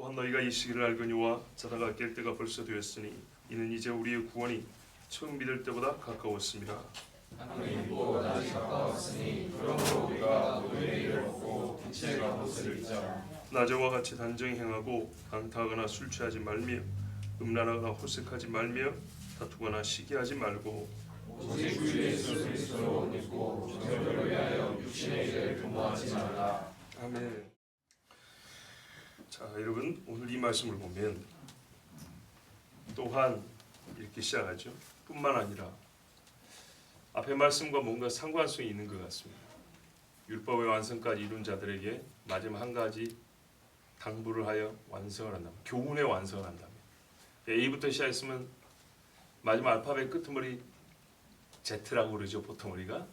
또한 너희가 이 시기를 알거니와 자다가 깰 때가 벌써 되었으니 이는 이제 우리의 구원이 처음 믿을 때보다 가까웠습니다. 하나님도 다시 가까웠으니 그러므로 우리가 노예의 일을 벗고 빛의 갑옷을 입자. 낮에와 같이 단정히 행하고 강타하거나 술 취하지 말며 음란하거나 호색하지 말며 다투거나 시기하지 말고 오직 주 예수 그리스도를 옷 입고 정욕을 위하여 육신의 일을 도모하지 말라. 아멘. 자, 여러분 오늘 이 말씀을 보면 또한 이렇게 시작하죠. 뿐만 아니라 앞의 말씀과 뭔가 상관성이 있는 것 같습니다. 율법의 완성까지 이룬 자들에게 마지막 한 가지 당부를 하여 완성을 한다면, 교훈의 완성을 한다면, A부터 시작했으면 마지막 알파벳 끄트머리 Z라고 그러죠, 보통 우리가.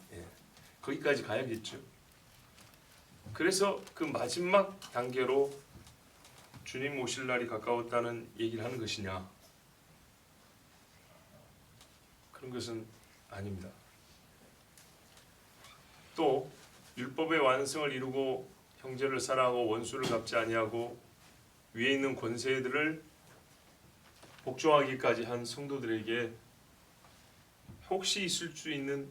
거기까지 가야겠죠. 그래서 그 마지막 단계로 주님 오실 날이 가까웠다는 얘기를 하는 것이냐? 그런 것은 아닙니다. 또 율법의 완성을 이루고 형제를 사랑하고 원수를 갚지 아니하고 위에 있는 권세들을 복종하기까지 한 성도들에게 혹시 있을 수 있는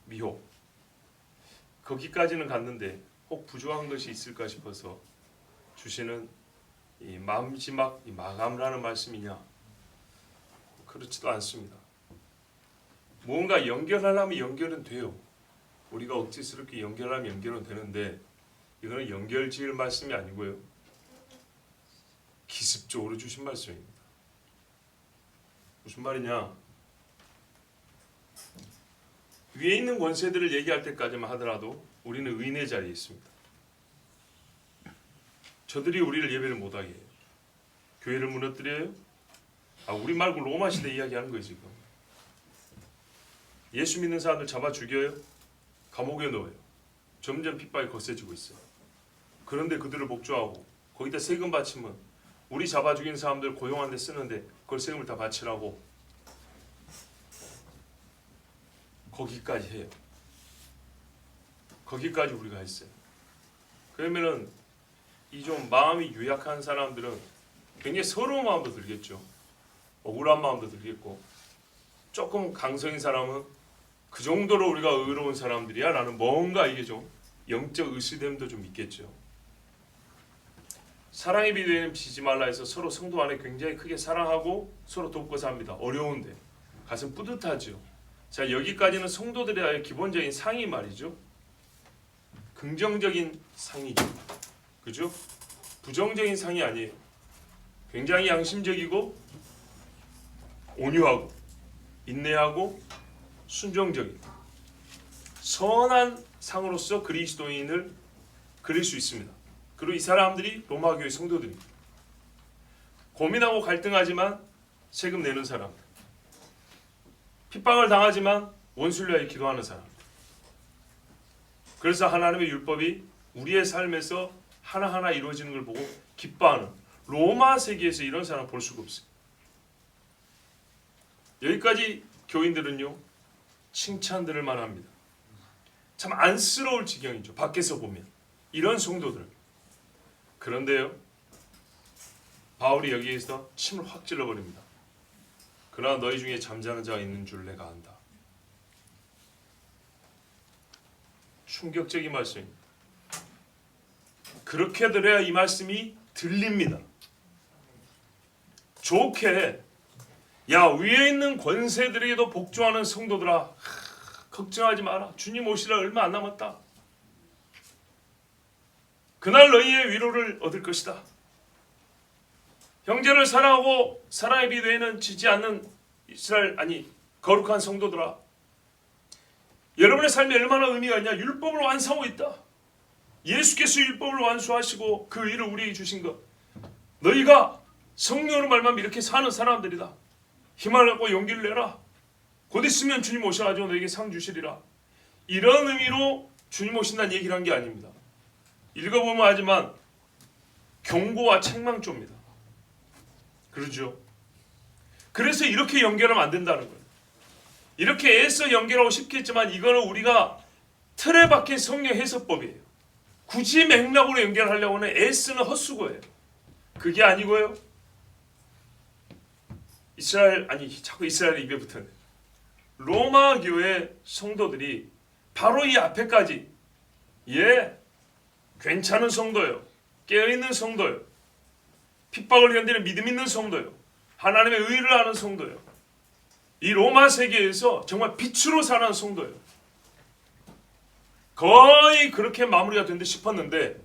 미혹, 거기까지는 갔는데 혹 부족한 것이 있을까 싶어서 주시는 이 마지막 이 마감을 하는 말씀이냐? 그렇지도 않습니다. 뭔가 연결하려면 연결은 돼요. 우리가 억지스럽게 연결하면 연결은 되는데 이거는 연결 지을 말씀이 아니고요. 기습적으로 주신 말씀입니다. 무슨 말이냐? 위에 있는 권세들을 얘기할 때까지만 하더라도 우리는 의인의 자리에 있습니다. 저들이 우리를 예배를 못하게 해요. 교회를 무너뜨려요? 우리 말고 로마 시대 이야기하는 거예요 지금. 예수 믿는 사람들 잡아 죽여요? 감옥에 넣어요. 점점 핍박이 거세지고 있어요. 그런데 그들을 복종하고 거기다 세금 바치면 우리 잡아 죽인 사람들 고용한 데 쓰는데 그걸 세금을 다 바치라고 거기까지 해요. 거기까지 우리가 했어요. 그러면은 이 좀 마음이 유약한 사람들은 굉장히 서러운 마음도 들겠죠. 억울한 마음도 들겠고, 조금 강성인 사람은 그 정도로 우리가 의로운 사람들이야 라는 뭔가 이게 좀 영적 의심됨도 좀 있겠죠. 사랑의 비대에는 지지 말라 해서 서로 성도 안에 굉장히 크게 사랑하고 서로 돕고 삽니다. 어려운데 가슴 뿌듯하죠. 자, 여기까지는 성도들의 기본적인 상이 말이죠. 긍정적인 상이죠. 그죠? 부정적인 상이 아니에요. 굉장히 양심적이고 온유하고 인내하고 순종적인 선한 상으로서 그리스도인을 그릴 수 있습니다. 그리고 이 사람들이 로마 교회 성도들입니다. 고민하고 갈등하지만 세금 내는 사람들, 핍박을 당하지만 원수를 위하여 기도하는 사람들. 그래서 하나님의 율법이 우리의 삶에서 하나하나 이루어지는 걸 보고 기뻐하는, 로마 세계에서 이런 사람 볼 수가 없어요. 여기까지 교인들은요 칭찬들을 만합니다. 참 안쓰러울 지경이죠. 밖에서 보면 이런 성도들. 그런데요 바울이 여기에서 침을 확 찔러버립니다. 그러나 너희 중에 잠자는 자가 있는 줄 내가 안다. 충격적인 말씀입니다. 그렇게 들어야 이 말씀이 들립니다. 좋게, 야, 위에 있는 권세들에게도 복종하는 성도들아, 걱정하지 마라. 주님 오시라 얼마 안 남았다. 그날 너희의 위로를 얻을 것이다. 형제를 사랑하고 사랑의 비대에는 지지 않는 거룩한 성도들아, 여러분의 삶에 얼마나 의미가 있냐. 율법을 완성하고 있다. 예수께서 율법을 완수하시고 그 일을 우리에게 주신 것, 너희가 성령으로 말미암아 이렇게 사는 사람들이다. 힘을 갖고 용기를 내라. 곧 있으면 주님 오셔가지고 너에게 상 주시리라. 이런 의미로 주님 오신다는 얘기를 한 게 아닙니다. 읽어보면 하지만 경고와 책망조입니다. 그렇죠? 그래서 이렇게 연결하면 안 된다는 거예요. 이렇게 애써 연결하고 싶겠지만 이거는 우리가 틀에 박힌 성령 해석법이에요. 굳이 맥락으로 연결하려고 하는 애쓰는 헛수고예요. 그게 아니고요. 자꾸 이스라엘 입에 붙었네. 로마 교회 성도들이 바로 이 앞에까지 괜찮은 성도요, 깨어있는 성도요, 핍박을 견디는 믿음 있는 성도요, 하나님의 의를 아는 성도요, 이 로마 세계에서 정말 빛으로 사는 성도요. 거의 그렇게 마무리가 된 듯 싶었는데,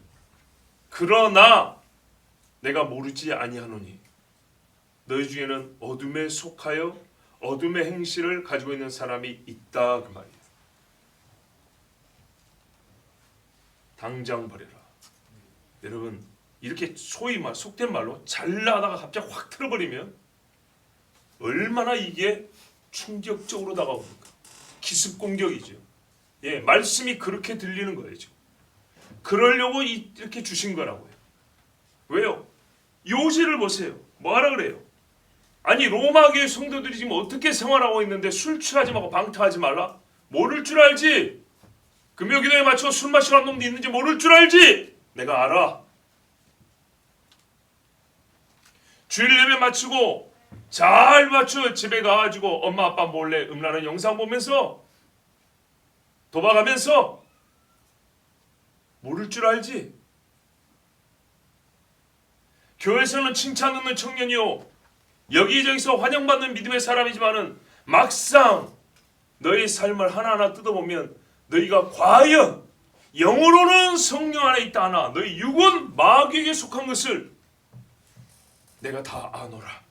그러나 내가 모르지 아니하노니 너희 중에는 어둠에 속하여 어둠의 행실을 가지고 있는 사람이 있다, 그 말이에요. 당장 버려라. 여러분, 이렇게 소위 속된 말로 잘나가다가 갑자기 확 틀어버리면 얼마나 이게 충격적으로 다가옵니까? 기습 공격이죠. 말씀이 그렇게 들리는 거예요. 지금. 그러려고 이렇게 주신 거라고요. 왜요? 요지를 보세요. 뭐하라 그래요? 아니, 로마 교회 성도들이 지금 어떻게 생활하고 있는데 술 취하지 말고 방탕하지 말라? 모를 줄 알지? 금요기도에 맞춰 술 마시는 놈도 있는지 모를 줄 알지? 내가 알아. 주일 예배 마치고 잘 맞춰 집에 가가지고 엄마 아빠 몰래 음란한 영상 보면서 도박하면서 모를 줄 알지? 교회에서는 칭찬 듣는 청년이요, 여기저기서 환영받는 믿음의 사람이지만은 막상 너희 삶을 하나하나 뜯어보면 너희가 과연 영으로는 성령 안에 있다 하나 너희 육은 마귀에게 속한 것을 내가 다 아노라.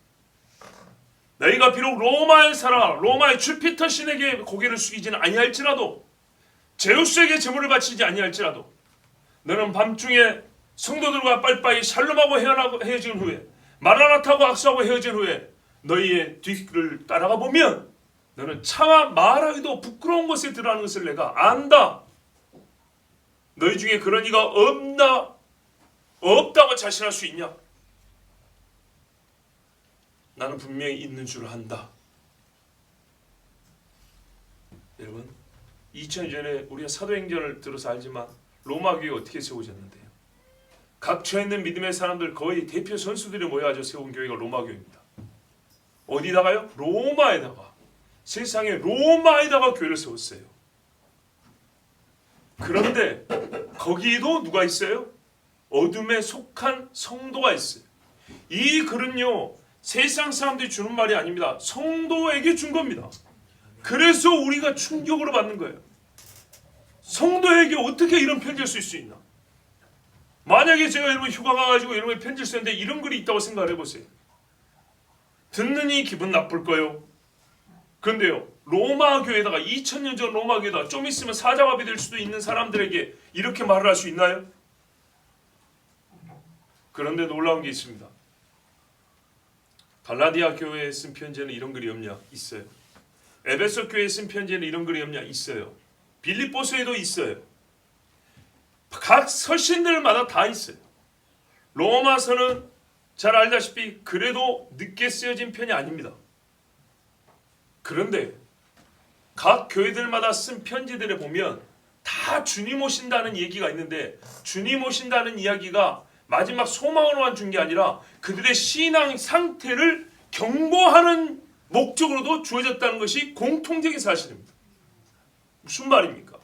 너희가 비록 로마에 살아 로마의 주피터 신에게 고개를 숙이지는 아니할지라도, 제우스에게 제물을 바치지 아니할지라도, 너는 밤중에 성도들과 빨리빨리 샬롬하고 헤어진 후에, 마라나타하고 악수하고 헤어진 후에 너희의 뒤를 따라가 보면 너는 차마 말하기도 부끄러운 곳에 들어가는 것을 내가 안다. 너희 중에 그런 이가 없다고 자신할 수 있냐? 나는 분명히 있는 줄 안다. 여러분, 2000년 전에 우리가 사도행전을 들어서 알지만 로마 교회가 어떻게 세워졌는데요? 각처에 있는 믿음의 사람들 거의 대표 선수들이 모여가지고 세운 교회가 로마 교회입니다. 어디다가요? 로마에다가. 세상에 로마에다가 교회를 세웠어요. 그런데 거기도 누가 있어요? 어둠에 속한 성도가 있어요. 이 글은요, 세상 사람들이 주는 말이 아닙니다. 성도에게 준 겁니다. 그래서 우리가 충격으로 받는 거예요. 성도에게 어떻게 이런 편지를 쓸 수 있나? 만약에 제가 여러분 휴가 가가지고 여러분이 편지를 쓰는데 이런 글이 있다고 생각을 해보세요. 듣느니 기분 나쁠 거요. 그런데요, 로마 교회에다가 2000년 전 로마 교회에다가 좀 있으면 사자마비 될 수도 있는 사람들에게 이렇게 말을 할 수 있나요? 그런데 놀라운 게 있습니다. 갈라디아 교회에 쓴 편지에는 이런 글이 없냐? 있어요. 에베소 교회에 쓴 편지에는 이런 글이 없냐? 있어요. 빌립보서에도 있어요. 각 서신들마다 다 있어요. 로마서는 잘 알다시피 그래도 늦게 쓰여진 편이 아닙니다. 그런데 각 교회들마다 쓴 편지들에 보면 다 주님 오신다는 얘기가 있는데, 주님 오신다는 이야기가 마지막 소망으로만 준 게 아니라 그들의 신앙 상태를 경고하는 목적으로도 주어졌다는 것이 공통적인 사실입니다. 무슨 말입니까?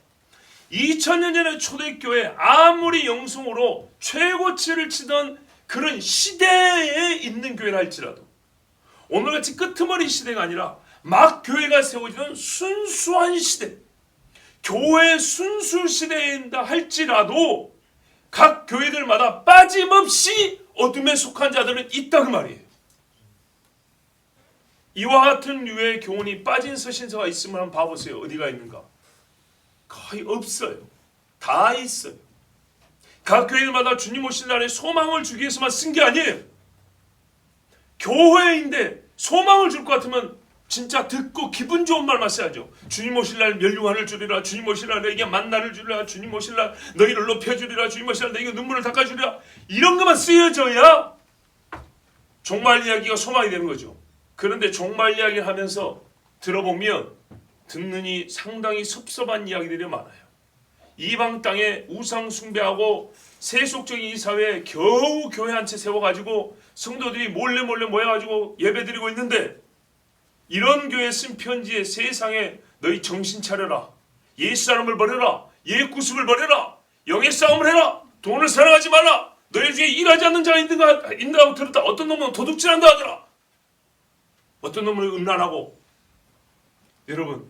2000년 전의 초대교회 아무리 영성으로 최고치를 치던 그런 시대에 있는 교회라 할지라도, 오늘같이 끄트머리 시대가 아니라 막 교회가 세워지는 순수한 시대, 교회 순수 시대에 있다 할지라도 각 교회들마다 빠짐없이 어둠에 속한 자들은 있다 그 말이에요. 이와 같은 류의 교훈이 빠진 서신서가 있으면 한번 봐보세요. 어디가 있는가? 거의 없어요. 다 있어요. 각 교회들마다 주님 오실 날에 소망을 주기 위해서만 쓴 게 아니에요. 교회인데 소망을 줄 것 같으면 진짜 듣고 기분 좋은 말만 써야죠. 주님 오실 날 멸류관을 주리라. 주님 오실 날 너에게 만나를 주리라. 주님 오실 날 너희를 높여주리라. 주님 오실 날 너에게 눈물을 닦아주리라. 이런 것만 쓰여져야 종말 이야기가 소망이 되는 거죠. 그런데 종말 이야기를 하면서 들어보면 듣느니 상당히 섭섭한 이야기들이 많아요. 이방 땅에 우상 숭배하고 세속적인 이 사회에 겨우 교회 한 채 세워가지고 성도들이 몰래 모여가지고 예배드리고 있는데, 이런 교회 쓴 편지에 세상에 너희 정신 차려라, 예수 사람을 버려라, 옛 구습을 버려라, 영의 싸움을 해라, 돈을 사랑하지 말라, 너희 중에 일하지 않는 자가 있는가 들었다. 어떤 놈은 도둑질한다 하더라. 어떤 놈은 음란하고. 여러분,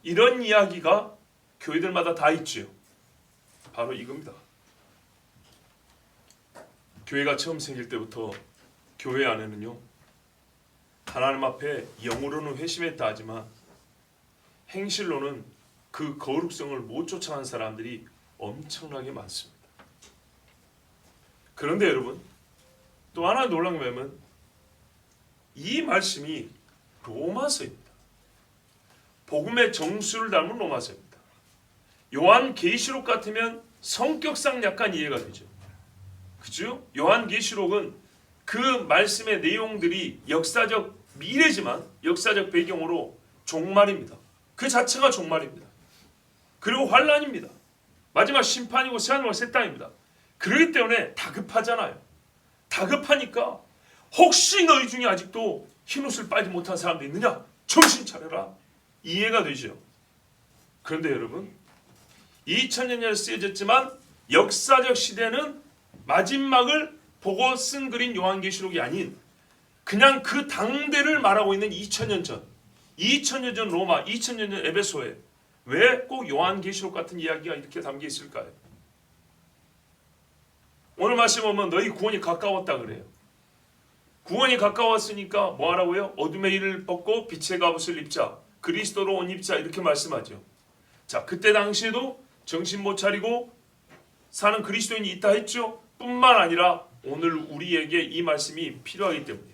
이런 이야기가 교회들마다 다 있지요. 바로 이겁니다. 교회가 처음 생길 때부터 교회 안에는요, 하나님 앞에 영으로는 회심했다 하지만 행실로는 그 거룩성을 못 쫓아간 사람들이 엄청나게 많습니다. 그런데 여러분, 또 하나 놀라운 게 뭐냐면 이 말씀이 로마서입니다. 복음의 정수를 닮은 로마서입니다. 요한계시록 같으면 성격상 약간 이해가 되죠. 그죠? 요한계시록은 그 말씀의 내용들이 역사적 미래지만 역사적 배경으로 종말입니다. 그 자체가 종말입니다. 그리고 환란입니다. 마지막 심판이고 새하늘과 새 땅입니다. 그렇기 때문에 다급하잖아요. 다급하니까 혹시 너희 중에 아직도 흰옷을 빨지 못한 사람도 있느냐? 정신 차려라. 이해가 되죠. 그런데 여러분, 2000년에 쓰여졌지만 역사적 시대는 마지막을 보고 쓴 글인 요한계시록이 아닌 그냥 그 당대를 말하고 있는 2000년 전, 2000년 전 로마, 2000년 전 에베소에 왜 꼭 요한계시록 같은 이야기가 이렇게 담겨 있을까요? 오늘 말씀 보면 너희 구원이 가까웠다 그래요. 구원이 가까웠으니까 뭐 하라고요? 어둠의 일을 벗고 빛의 갑옷을 입자, 그리스도로 옷 입자, 이렇게 말씀하죠. 자, 그때 당시에도 정신 못 차리고 사는 그리스도인이 있다 했죠. 뿐만 아니라 오늘 우리에게 이 말씀이 필요하기 때문에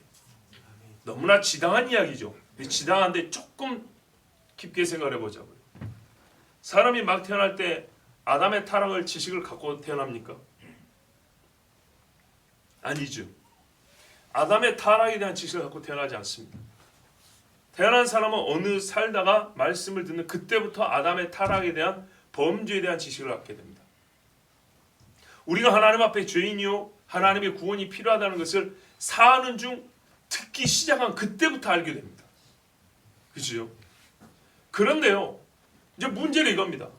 너무나 지당한 이야기죠. 지당한데 조금 깊게 생각해 보자고요. 사람이 막 태어날 때 아담의 타락을 지식을 갖고 태어납니까? 아니죠. 아담의 타락에 대한 지식을 갖고 태어나지 않습니다. 태어난 사람은 어느 살다가 말씀을 듣는 그때부터 아담의 타락에 대한 범죄에 대한 지식을 갖게 됩니다. 우리가 하나님 앞에 죄인이요 하나님의 구원이 필요하다는 것을 사는 중 듣기 시작한 그때부터 알게 됩니다. 그렇죠? 그런데요, 이제 문제는 이겁니다.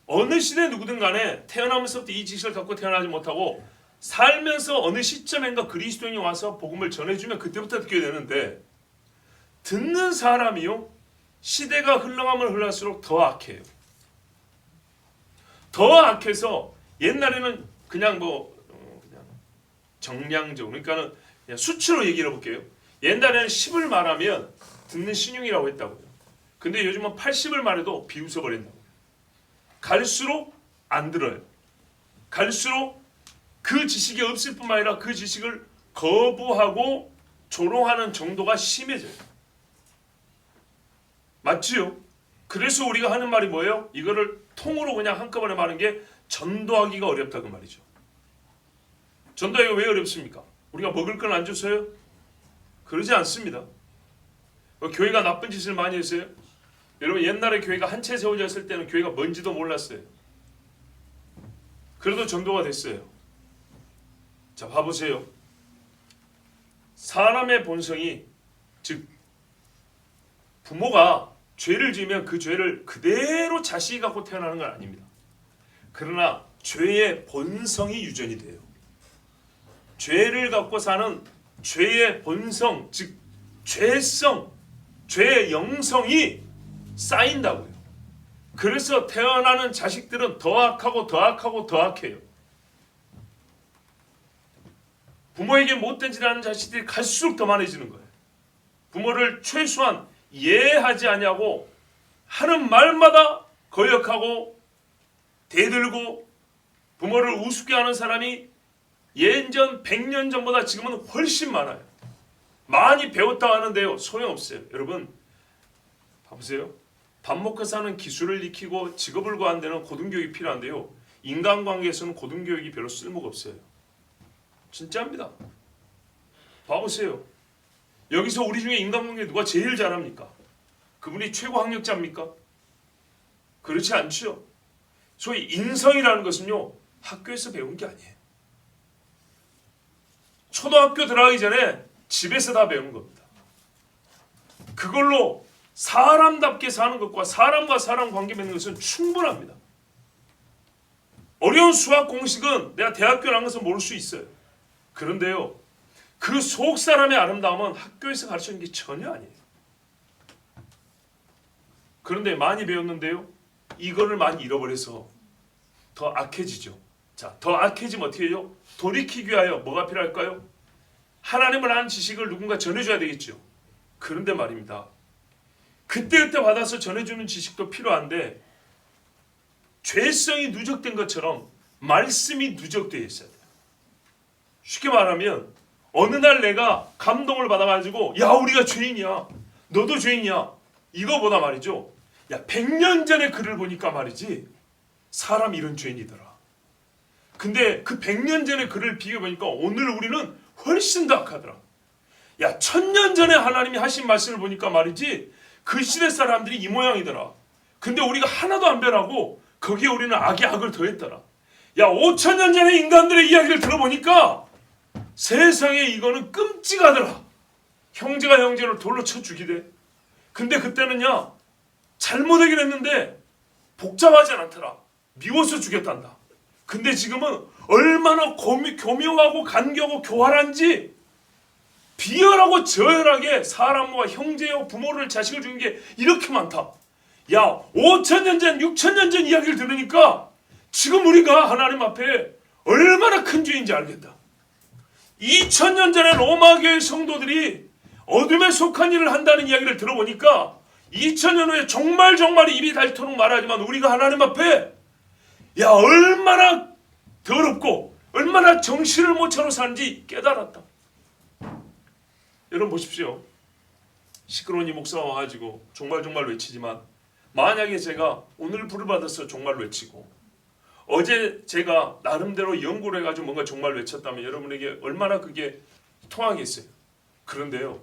어느 시대 누구든 간에 태어나면서부터 이 지식을 갖고 태어나지 못하고 살면서 어느 시점인가 그리스도인이 와서 복음을 전해주면 그때부터 듣게 되는데, 듣는 사람이요 시대가 흘러가면 흘러갈수록 더 악해요. 더 악해서 옛날에는 그냥 그냥 정량적으로, 그러니까는 그냥 수치로 얘기를 해볼게요. 옛날에는 10을 말하면 듣는 신용이라고 했다고요. 근데 요즘은 80을 말해도 비웃어버린다고요. 갈수록 안 들어요. 갈수록 그 지식이 없을 뿐만 아니라 그 지식을 거부하고 조롱하는 정도가 심해져요. 맞지요? 그래서 우리가 하는 말이 뭐예요? 이거를 통으로 그냥 한꺼번에 말하는 게 전도하기가 어렵다 그 말이죠. 전도하기가 왜 어렵습니까? 우리가 먹을 건 안 줘서요? 그러지 않습니다. 교회가 나쁜 짓을 많이 했어요? 여러분, 옛날에 교회가 한 채 세워졌을 때는 교회가 뭔지도 몰랐어요. 그래도 전도가 됐어요. 자, 봐보세요. 사람의 본성이, 즉 부모가 죄를 지으면 그 죄를 그대로 자식이 갖고 태어나는 건 아닙니다. 그러나 죄의 본성이 유전이 돼요. 죄를 갖고 사는 죄의 본성, 즉 죄성, 죄의 영성이 쌓인다고요. 그래서 태어나는 자식들은 더 악하고 더 악하고 더 악해요. 부모에게 못된 짓을 하는 자식들이 갈수록 더 많아지는 거예요. 부모를 최소한 이해하지 않냐고 하는 말마다 거역하고 대들고 부모를 우습게 하는 사람이 예전 100년 전보다 지금은 훨씬 많아요. 많이 배웠다고 하는데요, 소용없어요. 여러분 봐보세요. 밥 먹고 사는 기술을 익히고 직업을 구하는 데는 고등교육이 필요한데요, 인간관계에서는 고등교육이 별로 쓸모가 없어요. 진짜입니다. 봐보세요. 여기서 우리 중에 인간관계 누가 제일 잘합니까? 그분이 최고 학력자입니까? 그렇지 않죠. 소위 인성이라는 것은요, 학교에서 배운 게 아니에요. 초등학교 들어가기 전에 집에서 다 배운 겁니다. 그걸로 사람답게 사는 것과 사람과 사람 관계 맺는 것은 충분합니다. 어려운 수학 공식은 내가 대학교 나간 것은 모를 수 있어요. 그런데요, 그 속 사람의 아름다움은 학교에서 가르치는 게 전혀 아니에요. 그런데 많이 배웠는데요, 이거를 많이 잃어버려서 더 악해지죠. 자, 더 악해지면 어떻게 해요? 돌이키기 위하여 뭐가 필요할까요? 하나님을 아는 지식을 누군가 전해줘야 되겠죠. 그런데 말입니다, 그때그때 받아서 전해주는 지식도 필요한데 죄성이 누적된 것처럼 말씀이 누적되어 있어야 돼요. 쉽게 말하면 어느 날 내가 감동을 받아가지고 야, 우리가 죄인이야, 너도 죄인이야, 이거보다 말이죠, 야, 100년 전에 글을 보니까 말이지 사람 이런 죄인이더라. 근데 그 100년 전에 글을 비교해보니까 오늘 우리는 훨씬 더 악하더라. 야, 1000년 전에 하나님이 하신 말씀을 보니까 말이지 그 시대 사람들이 이 모양이더라. 근데 우리가 하나도 안 변하고 거기에 우리는 악에 악을 더했더라. 야, 5000년 전에 인간들의 이야기를 들어보니까 세상에 이거는 끔찍하더라. 형제가 형제를 돌로 쳐 죽이대. 근데 그때는야, 잘못하긴 했는데 복잡하지 않더라. 미워서 죽였단다. 근데 지금은 얼마나 교묘하고 간교하고 교활한지, 비열하고 저열하게 사람과 형제와 부모를 자식을 죽인 게 이렇게 많다. 야, 5000년 전 6000년 전 이야기를 들으니까 지금 우리가 하나님 앞에 얼마나 큰 죄인지 알겠다. 2000년 전에 로마교회 성도들이 어둠에 속한 일을 한다는 이야기를 들어보니까 2000년 후에 정말 입이 닳도록 말하지만 우리가 하나님 앞에 야, 얼마나 더럽고 얼마나 정신을 못 차려 사는지 깨달았다. 여러분 보십시오. 시끄러운 이 목사가 와가지고 정말 외치지만, 만약에 제가 오늘 부를 받아서 정말 외치고 어제 제가 나름대로 연구를 해가지고 뭔가 정말 외쳤다면 여러분에게 얼마나 그게 통하겠어요. 그런데요,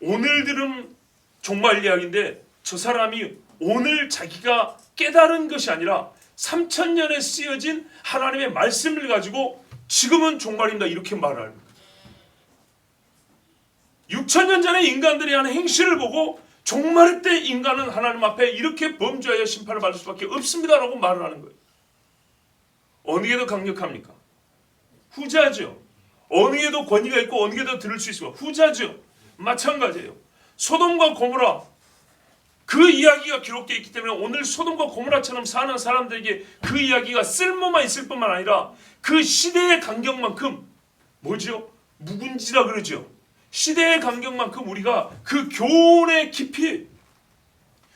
오늘 들은 종말 이야기인데 저 사람이 오늘 자기가 깨달은 것이 아니라 3000년에 쓰여진 하나님의 말씀을 가지고 지금은 종말입니다 이렇게 말을 합니다. 6000년 전에 인간들이 하는 행실을 보고 종말 때 인간은 하나님 앞에 이렇게 범죄하여 심판을 받을 수밖에 없습니다라고 말을 하는 거예요. 어느 게 더 강력합니까? 후자죠. 어느 게 더 권위가 있고 어느 게 더 들을 수 있습니까? 후자죠. 마찬가지예요. 소돔과 고모라, 그 이야기가 기록되어 있기 때문에 오늘 소돔과 고모라처럼 사는 사람들에게 그 이야기가 쓸모만 있을 뿐만 아니라 그 시대의 간격만큼 뭐죠? 묵은지라 그러죠. 시대의 간격만큼 우리가 그 교훈의 깊이,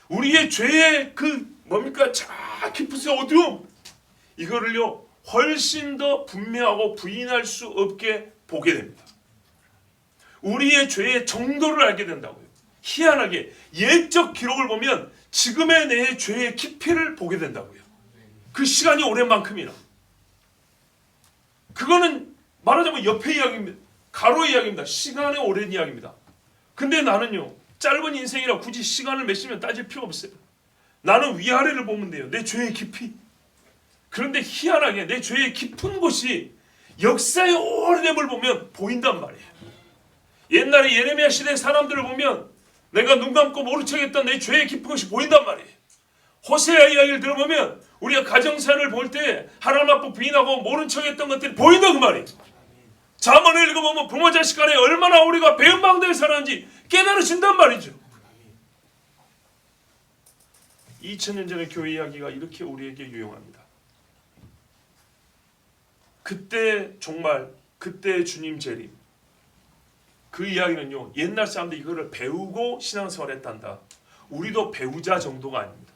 우리의 죄의 그 뭡니까 저 깊은 어두움, 이거를요 훨씬 더 분명하고 부인할 수 없게 보게 됩니다. 우리의 죄의 정도를 알게 된다고요. 희한하게 옛적 기록을 보면 지금의 내 죄의 깊이를 보게 된다고요. 그 시간이 오랜 만큼이나. 그거는 말하자면 옆에 이야기입니다. 가로 이야기입니다. 시간의 오랜 이야기입니다. 근데 나는요, 짧은 인생이라 굳이 시간을 몇십 년 따질 필요 없어요. 나는 위아래를 보면 돼요. 내 죄의 깊이. 그런데 희한하게 내 죄의 깊은 곳이 역사의 오래됨을 보면 보인단 말이에요. 옛날에 예레미야 시대 사람들을 보면 내가 눈 감고 모른 척했던 내 죄의 깊은 것이 보인단 말이에요. 호세아 이야기를 들어보면 우리가 가정사를 볼 때 하나님 앞에 부인하고 모른 척했던 것들이 보인다 그 말이에요. 잠언을 읽어보면 부모 자식 간에 얼마나 우리가 배은망덕에 살았는지 깨달으신단 말이죠. 2000년 전의 교회 이야기가 이렇게 우리에게 유용합니다. 그때 종말, 그때 주님 재림, 그 이야기는요, 옛날 사람들이 이거를 배우고 신앙생활을 했단다. 우리도 배우자 정도가 아닙니다.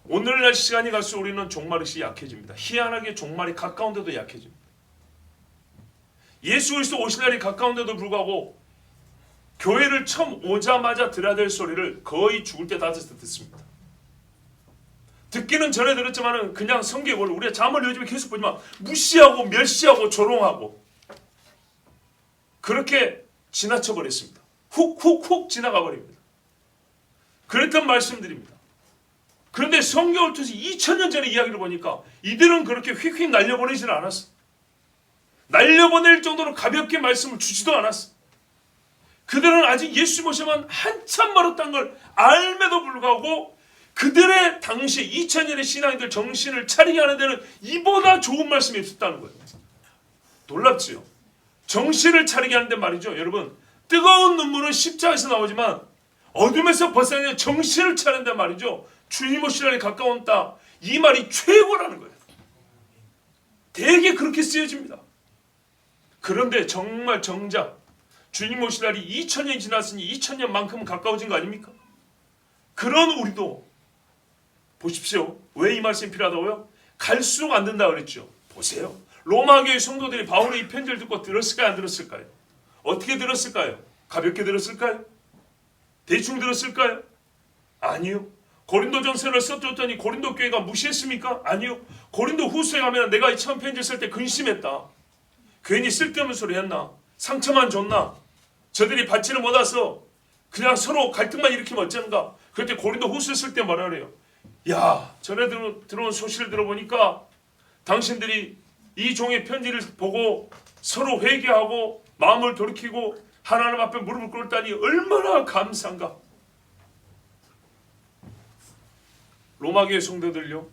오늘날 시간이 갈수록 우리는 종말의식이 약해집니다. 희한하게 종말이 가까운데도 약해집니다. 예수 그리스도 오실 날이 가까운데도 불구하고 교회를 처음 오자마자 들어야 될 소리를 거의 죽을 때 다져서 듣습니다. 듣기는 전에 들었지만 그냥 성경을 우리가 잠을 요즘에 계속 보지만 무시하고 멸시하고 조롱하고 그렇게 지나쳐 버렸습니다. 훅 지나가 버립니다. 그랬던 말씀드립니다. 그런데 성경을 통해서 2000년 전의 이야기를 보니까 이들은 그렇게 휙휙 날려보내지는 않았어. 날려보낼 정도로 가볍게 말씀을 주지도 않았어. 그들은 아직 예수 모시면 한참 멀었다는 걸 알매도 불구하고 그들의 당시 2000년의 신앙인들 정신을 차리게 하는 데는 이보다 좋은 말씀이 없었다는 거예요. 놀랍지요. 정신을 차리게 하는데 말이죠. 여러분, 뜨거운 눈물은 십자가에서 나오지만 어둠에서 벗어나는 정신을 차린다 말이죠. 주님 오실 날이 가까운 다. 이 말이 최고라는 거예요. 되게 그렇게 쓰여집니다. 그런데 정말 정작 주님 오실 날이 2000년이 지났으니 2000년만큼은 가까워진 거 아닙니까? 그런 우리도 보십시오. 왜 이 말씀이 필요하다고요? 갈수록 안 된다 그랬죠. 보세요. 로마 교회 성도들이 바울의 이 편지를 듣고 들었을까요? 안 들었을까요? 어떻게 들었을까요? 가볍게 들었을까요? 대충 들었을까요? 아니요. 고린도전서를 써줬더니 고린도 교회가 무시했습니까? 아니요. 고린도 후서에 가면 내가 이 처음 편지 쓸 때 근심했다. 괜히 쓸데없는 소리 했나? 상처만 줬나? 저들이 받지를 못해서 그냥 서로 갈등만 일으키면 어쩌는가? 그때 고린도 후서 쓸 때 뭐라 그래요? 야, 전에 들어온 소식을 들어보니까 당신들이 이 종의 편지를 보고 서로 회개하고 마음을 돌이키고 하나님 앞에 무릎을 꿇었다니 얼마나 감사한가. 로마교회 성도들요,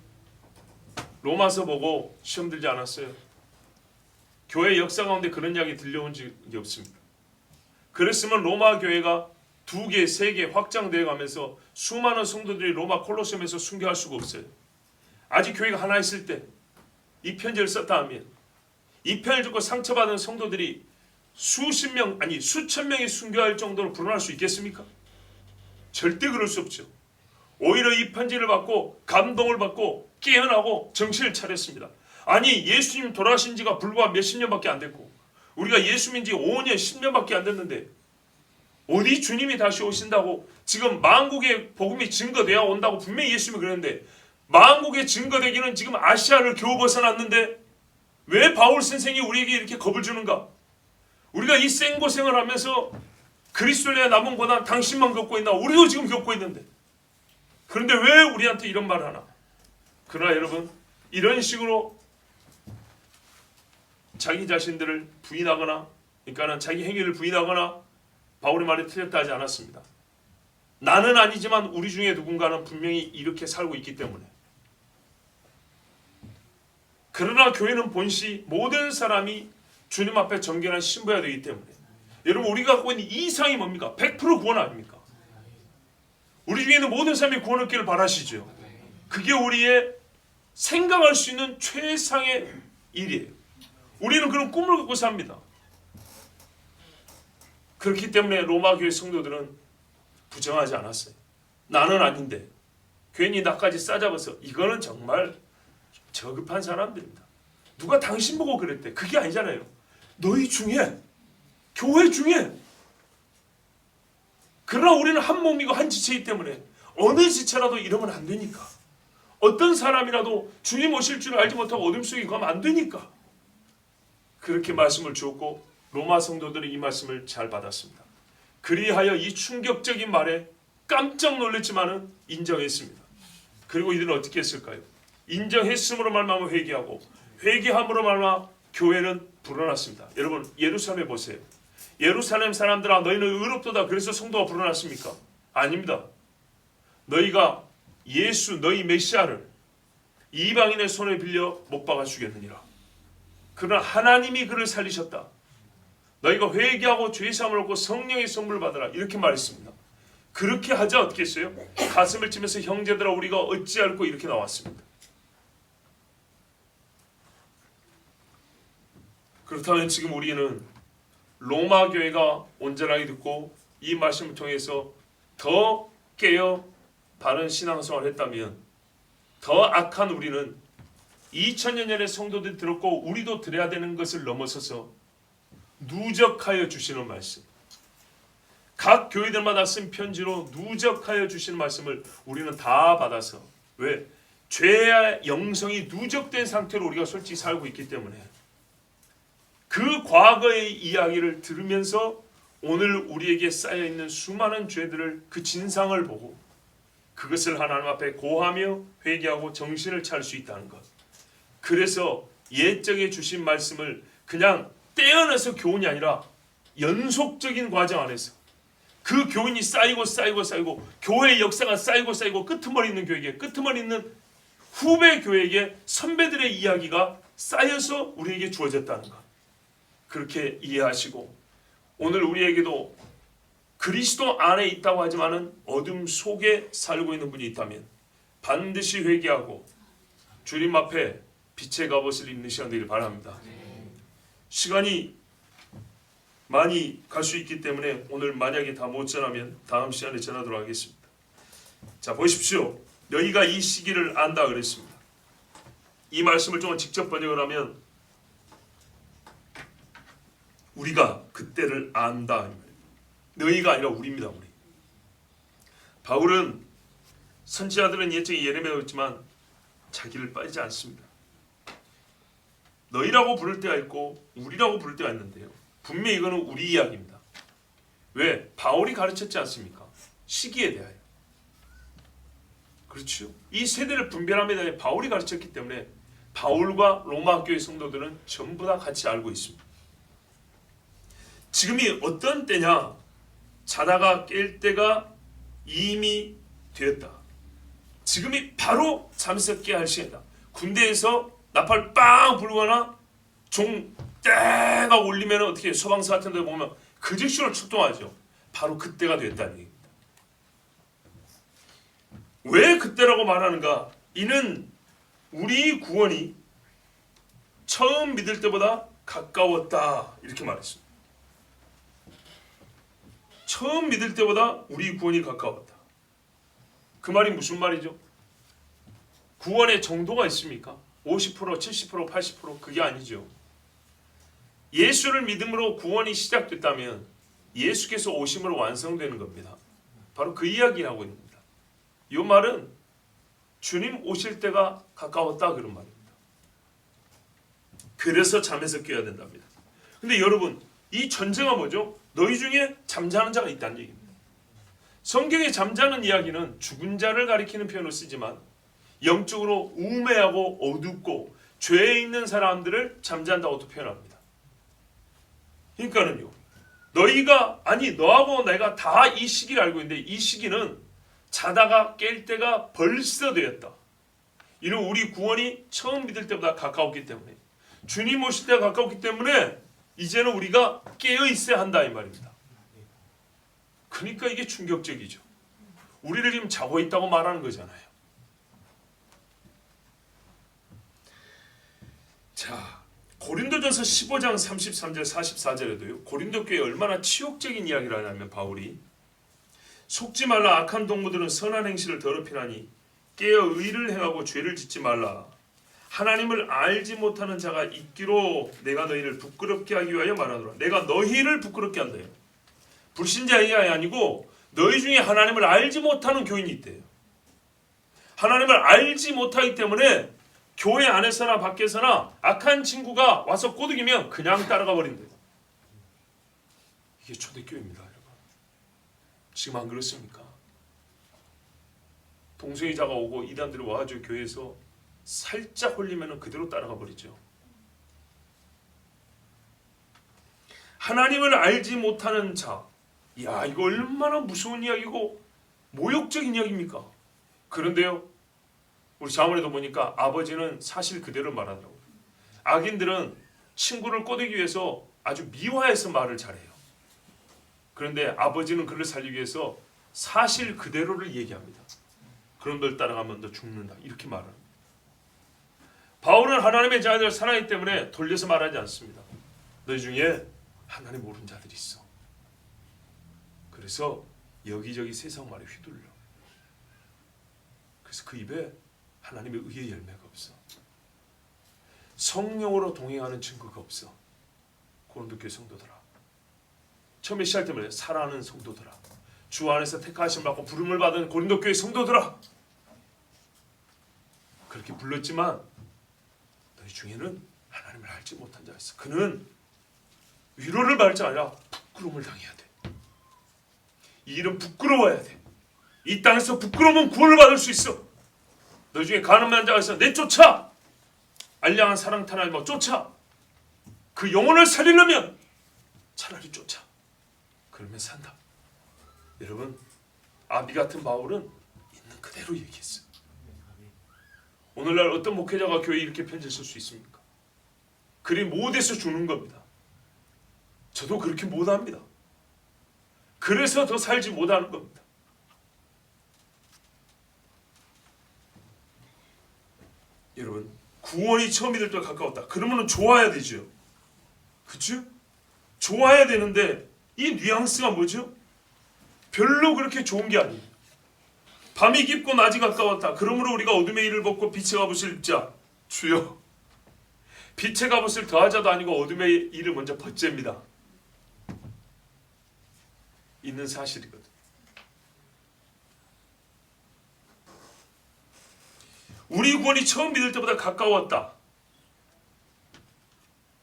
로마서 보고 시험 들지 않았어요. 교회 역사 가운데 그런 이야기 들려온 적이 없습니다. 그랬으면 로마 교회가 2개, 3개 확장되어 가면서 수많은 성도들이 로마 콜로세움에서 순교할 수가 없어요. 아직 교회가 하나 있을 때 이 편지를 썼다 하면 이 편을 듣고 상처받은 성도들이 수십 명, 아니 수천 명이 순교할 정도로 불어날 수 있겠습니까? 절대 그럴 수 없죠. 오히려 이 편지를 받고 감동을 받고 깨어나고 정신을 차렸습니다. 아니, 예수님 돌아가신 지가 불과 몇십 년밖에 안 됐고 우리가 예수 믿은 지 5년, 10년밖에 안 됐는데 어디 주님이 다시 오신다고 지금 만국의 복음이 증거되어 온다고 분명히 예수님이 그랬는데 만국의 증거되기는 지금 아시아를 겨우 벗어났는데 왜 바울 선생이 우리에게 이렇게 겁을 주는가? 우리가 이 생고생을 하면서 그리스도의 남은 고난 당신만 겪고 있나? 우리도 지금 겪고 있는데 그런데 왜 우리한테 이런 말을 하나? 그러나 여러분, 이런 식으로 자기 자신들을 부인하거나 그러니까는 자기 행위를 부인하거나 바울의 말이 틀렸다 하지 않았습니다. 나는 아니지만 우리 중에 누군가는 분명히 이렇게 살고 있기 때문에. 그러나 교회는 본시 모든 사람이 주님 앞에 정결한 신부여야 되기 때문에 여러분, 우리가 갖고 있는 이상이 뭡니까? 100% 구원 아닙니까? 우리 중에 있는 모든 사람이 구원 얻기를 바라시죠. 그게 우리의 생각할 수 있는 최상의 일이에요. 우리는 그런 꿈을 갖고 삽니다. 그렇기 때문에 로마 교회 성도들은 부정하지 않았어요. 나는 아닌데 괜히 나까지 싸잡아서 이거는 정말 저급한 사람들입니다. 누가 당신 보고 그랬대. 그게 아니잖아요. 너희 중에, 교회 중에. 그러나 우리는 한 몸이고 한 지체이기 때문에 어느 지체라도 이러면 안 되니까. 어떤 사람이라도 주님 오실 줄 알지 못하고 어둠 속에 가면 안 되니까. 그렇게 말씀을 주었고 로마 성도들은 이 말씀을 잘 받았습니다. 그리하여 이 충격적인 말에 깜짝 놀랐지만은 인정했습니다. 그리고 이들은 어떻게 했을까요? 인정했음으로 말미암아 회개하고 회개함으로 말미암아 교회는 불어났습니다. 여러분, 예루살렘에 보세요. 예루살렘 사람들아, 너희는 의롭도다. 그래서 성도가 불어났습니까? 아닙니다. 너희가 예수, 너희 메시아를 이방인의 손에 빌려 못 박아 죽였느니라. 그러나 하나님이 그를 살리셨다. 너희가 회개하고 죄사함을 얻고 성령의 선물을 받으라. 이렇게 말했습니다. 그렇게 하자 어떻게 했어요? 가슴을 치면서 형제들아 우리가 어찌할꼬 이렇게 나왔습니다. 그렇다면 지금 우리는 로마 교회가 온전하게 듣고 이 말씀을 통해서 더 깨어 바른 신앙생활을 했다면 더 악한 우리는 2000년 전에 성도들이 들었고 우리도 들어야 되는 것을 넘어서서 누적하여 주시는 말씀, 각 교회들마다 쓴 편지로 누적하여 주시는 말씀을 우리는 다 받아서, 왜? 죄의 영성이 누적된 상태로 우리가 솔직히 살고 있기 때문에 그 과거의 이야기를 들으면서 오늘 우리에게 쌓여있는 수많은 죄들을, 그 진상을 보고 그것을 하나님 앞에 고하며 회개하고 정신을 차릴 수 있다는 것. 그래서 옛적에 주신 말씀을 그냥 떼어내서 교훈이 아니라 연속적인 과정 안에서 그 교훈이 쌓이고 교회의 역사가 쌓이고 끄트머리 있는 교회에게, 끄트머리 있는 후배 교회에게 선배들의 이야기가 쌓여서 우리에게 주어졌다는 것. 그렇게 이해하시고 오늘 우리에게도 그리스도 안에 있다고 하지만은 어둠 속에 살고 있는 분이 있다면 반드시 회개하고 주님 앞에 빛의 갑옷을 입는 시간 되기를 바랍니다. 시간이 많이 갈 수 있기 때문에 오늘 만약에 다 못 전하면 다음 시간에 전하도록 하겠습니다. 자, 보십시오. 너희가 이 시기를 안다 그랬습니다. 이 말씀을 좀 직접 번역을 하면 우리가 그때를 안다. 너희가 아니라 우리입니다. 우리. 바울은 선지자들은 옛적에 예레미야였지만 자기를 빠지지 않습니다. 너희라고 부를 때가 있고 우리라고 부를 때가 있는데요. 분명히 이거는 우리 이야기입니다. 왜? 바울이 가르쳤지 않습니까? 시기에 대하여. 그렇죠. 이 세대를 분별함에 대해 바울이 가르쳤기 때문에 바울과 로마 학교의 성도들은 전부 다 같이 알고 있습니다. 지금이 어떤 때냐? 자다가 깰 때가 이미 되었다. 지금이 바로 잠에서 깨야 할 시간이다. 군대에서 나팔 빵 불거나 종 때가 울리면 어떻게 소방서 같은 데 보면 그 즉시로 출동하죠. 바로 그때가 됐다는 얘기입니다. 왜 그때라고 말하는가? 이는 우리 구원이 처음 믿을 때보다 가까웠다. 이렇게 말했습니다. 처음 믿을 때보다 우리 구원이 가까웠다. 그 말이 무슨 말이죠? 구원의 정도가 있습니까? 50%, 70%, 80% 그게 아니죠. 예수를 믿음으로 구원이 시작됐다면 예수께서 오심으로 완성되는 겁니다. 바로 그 이야기를 하고 있습니다. 이 말은 주님 오실 때가 가까웠다 그런 말입니다. 그래서 잠에서 깨어야 된답니다. 근데 여러분 이 전제가 뭐죠? 너희 중에 잠자는 자가 있다는 얘기입니다. 성경에 잠자는 이야기는 죽은 자를 가리키는 표현을 쓰지만 영적으로 우매하고 어둡고 죄에 있는 사람들을 잠잔다고도 표현합니다. 그러니까는요. 너하고 내가 다 이 시기를 알고 있는데 이 시기는 자다가 깰 때가 벌써 되었다. 이는 우리 구원이 처음 믿을 때보다 가까웠기 때문에 주님 오실 때가 가까웠기 때문에 이제는 우리가 깨어 있어야 한다 이 말입니다. 그러니까 이게 충격적이죠. 우리를 지금 자고 있다고 말하는 거잖아요. 자, 고린도전서 15장 33절 44절에도요. 고린도 교회에 얼마나 치욕적인 이야기를 하냐면 바울이 속지 말라. 악한 동무들은 선한 행실을 더럽히나니 깨어 의를 행하고 죄를 짓지 말라. 하나님을 알지 못하는 자가 있기로 내가 너희를 부끄럽게 하기 위하여 말하노라. 내가 너희를 부끄럽게 한다요. 불신자가 아니고 너희 중에 하나님을 알지 못하는 교인이 있대요. 하나님을 알지 못하기 때문에 교회 안에서나 밖에서나 악한 친구가 와서 꼬드기면 그냥 따라가 버린대요. 이게 초대교회입니다, 여러분. 지금 안 그렇습니까? 동성애자가 오고 이단들이 와가지고 교회에서 살짝 홀리면 그대로 따라가 버리죠. 하나님을 알지 못하는 자. 야, 이거 얼마나 무서운 이야기고 모욕적인 이야기입니까? 그런데요. 우리 자문에도 보니까 아버지는 사실 그대로 말하더라고요. 악인들은 친구를 꼬드기 위해서 아주 미화해서 말을 잘해요. 그런데 아버지는 그를 살리기 위해서 사실 그대로를 얘기합니다. 그런 걸 따라가면 너 죽는다. 이렇게 말합니다. 바울은 하나님의 자녀들 사랑하기 때문에 돌려서 말하지 않습니다. 너희 중에 하나님 모르는 자들이 있어. 그래서 여기저기 세상 말에 휘둘러. 그래서 그 입에 하나님의 의의 열매가 없어. 성령으로 동행하는 증거가 없어. 고린도교회 성도들아. 처음에 시작할 때문에 사랑하는 성도들아. 주 안에서 택하심을 받고 부름을 받은 고린도교회 성도들아. 그렇게 불렀지만 너희 중에는 하나님을 알지 못한 자가 있어. 그는 위로를 받을 자 아니라 부끄러움을 당해야 돼. 이 일은 부끄러워야 돼. 이 땅에서 부끄러우면 구원을 받을 수 있어. 너 중에 가늠한 자가 있어. 내쫓아. 알량한 사랑 타나를 막 쫓아. 그 영혼을 살리려면 차라리 쫓아. 그러면 산다. 여러분, 아비 같은 바울은 있는 그대로 얘기했어요. 오늘날 어떤 목회자가 교회에 이렇게 편지를 쓸 수 있습니까? 그리 못해서 주는 겁니다. 저도 그렇게 못합니다. 그래서 더 살지 못하는 겁니다. 여러분, 구원이 처음 믿을 때 가까웠다. 그러면 좋아야 되죠. 그렇죠? 좋아야 되는데 이 뉘앙스가 뭐죠? 별로 그렇게 좋은 게 아니에요. 밤이 깊고 낮이 가까웠다. 그러므로 우리가 어둠의 일을 벗고 빛의 갑옷을 입자. 주여, 빛의 갑옷을 더하자도 아니고 어둠의 일을 먼저 벗잽니다. 있는 사실이거든. 우리 구원이 처음 믿을 때보다 가까웠다.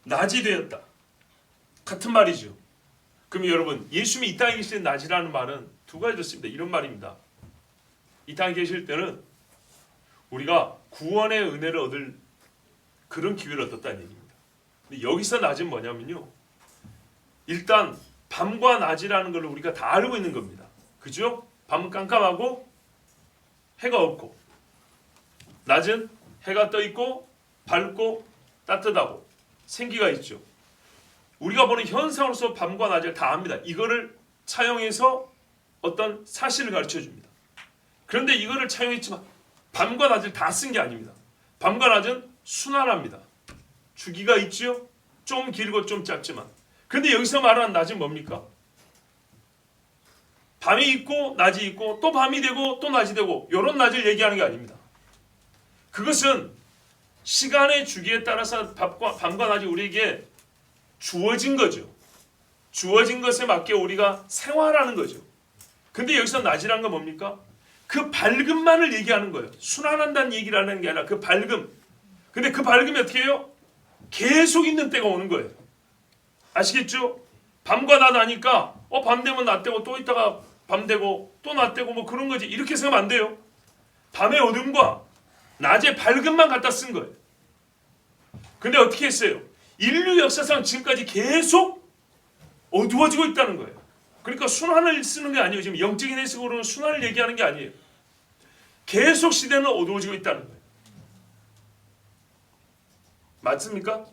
낮이 되었다. 같은 말이죠. 그럼 여러분, 예수님이 이 땅에 계실 때 낮이라는 말은 두 가지 듣습니다. 이런 말입니다. 이 땅에 계실 때는 우리가 구원의 은혜를 얻을 그런 기회를 얻었다는 얘기입니다. 근데 여기서 낮은 뭐냐면요, 일단 밤과 낮이라는 걸 우리가 다 알고 있는 겁니다. 그죠? 밤은 깜깜하고 해가 없고, 낮은 해가 떠 있고 밝고 따뜻하고 생기가 있죠. 우리가 보는 현상으로서 밤과 낮을 다 압니다. 이거를 차용해서 어떤 사실을 가르쳐 줍니다. 그런데 이거를 차용했지만 밤과 낮을 다 쓴 게 아닙니다. 밤과 낮은 순환합니다. 주기가 있죠. 좀 길고 좀 짧지만. 그런데 여기서 말하는 낮은 뭡니까? 밤이 있고 낮이 있고 또 밤이 되고 또 낮이 되고 이런 낮을 얘기하는 게 아닙니다. 그것은 시간의 주기에 따라서 밤과 낮이 우리에게 주어진 거죠. 주어진 것에 맞게 우리가 생활하는 거죠. 근데 여기서 낮이란 건 뭡니까? 그 밝음만을 얘기하는 거예요. 순환한다는 얘기를 하는 게 아니라 그 밝음. 근데 그 밝음이 어떻게 해요? 계속 있는 때가 오는 거예요. 아시겠죠? 밤과 낮 하니까 밤 되면 낮 되고 또 있다가 밤 되고 또 낮 되고 뭐 그런 거지. 이렇게 생각하면 안 돼요. 밤의 어둠과 낮의 밝음만 갖다 쓴 거예요. 근데 어떻게 했어요? 인류 역사상 지금까지 계속 어두워지고 있다는 거예요. 그러니까 순환을 쓰는 게 아니에요. 지금 영적인 해석으로는 순환을 얘기하는 게 아니에요. 계속 시대는 어두워지고 있다는 거예요. 맞습니까?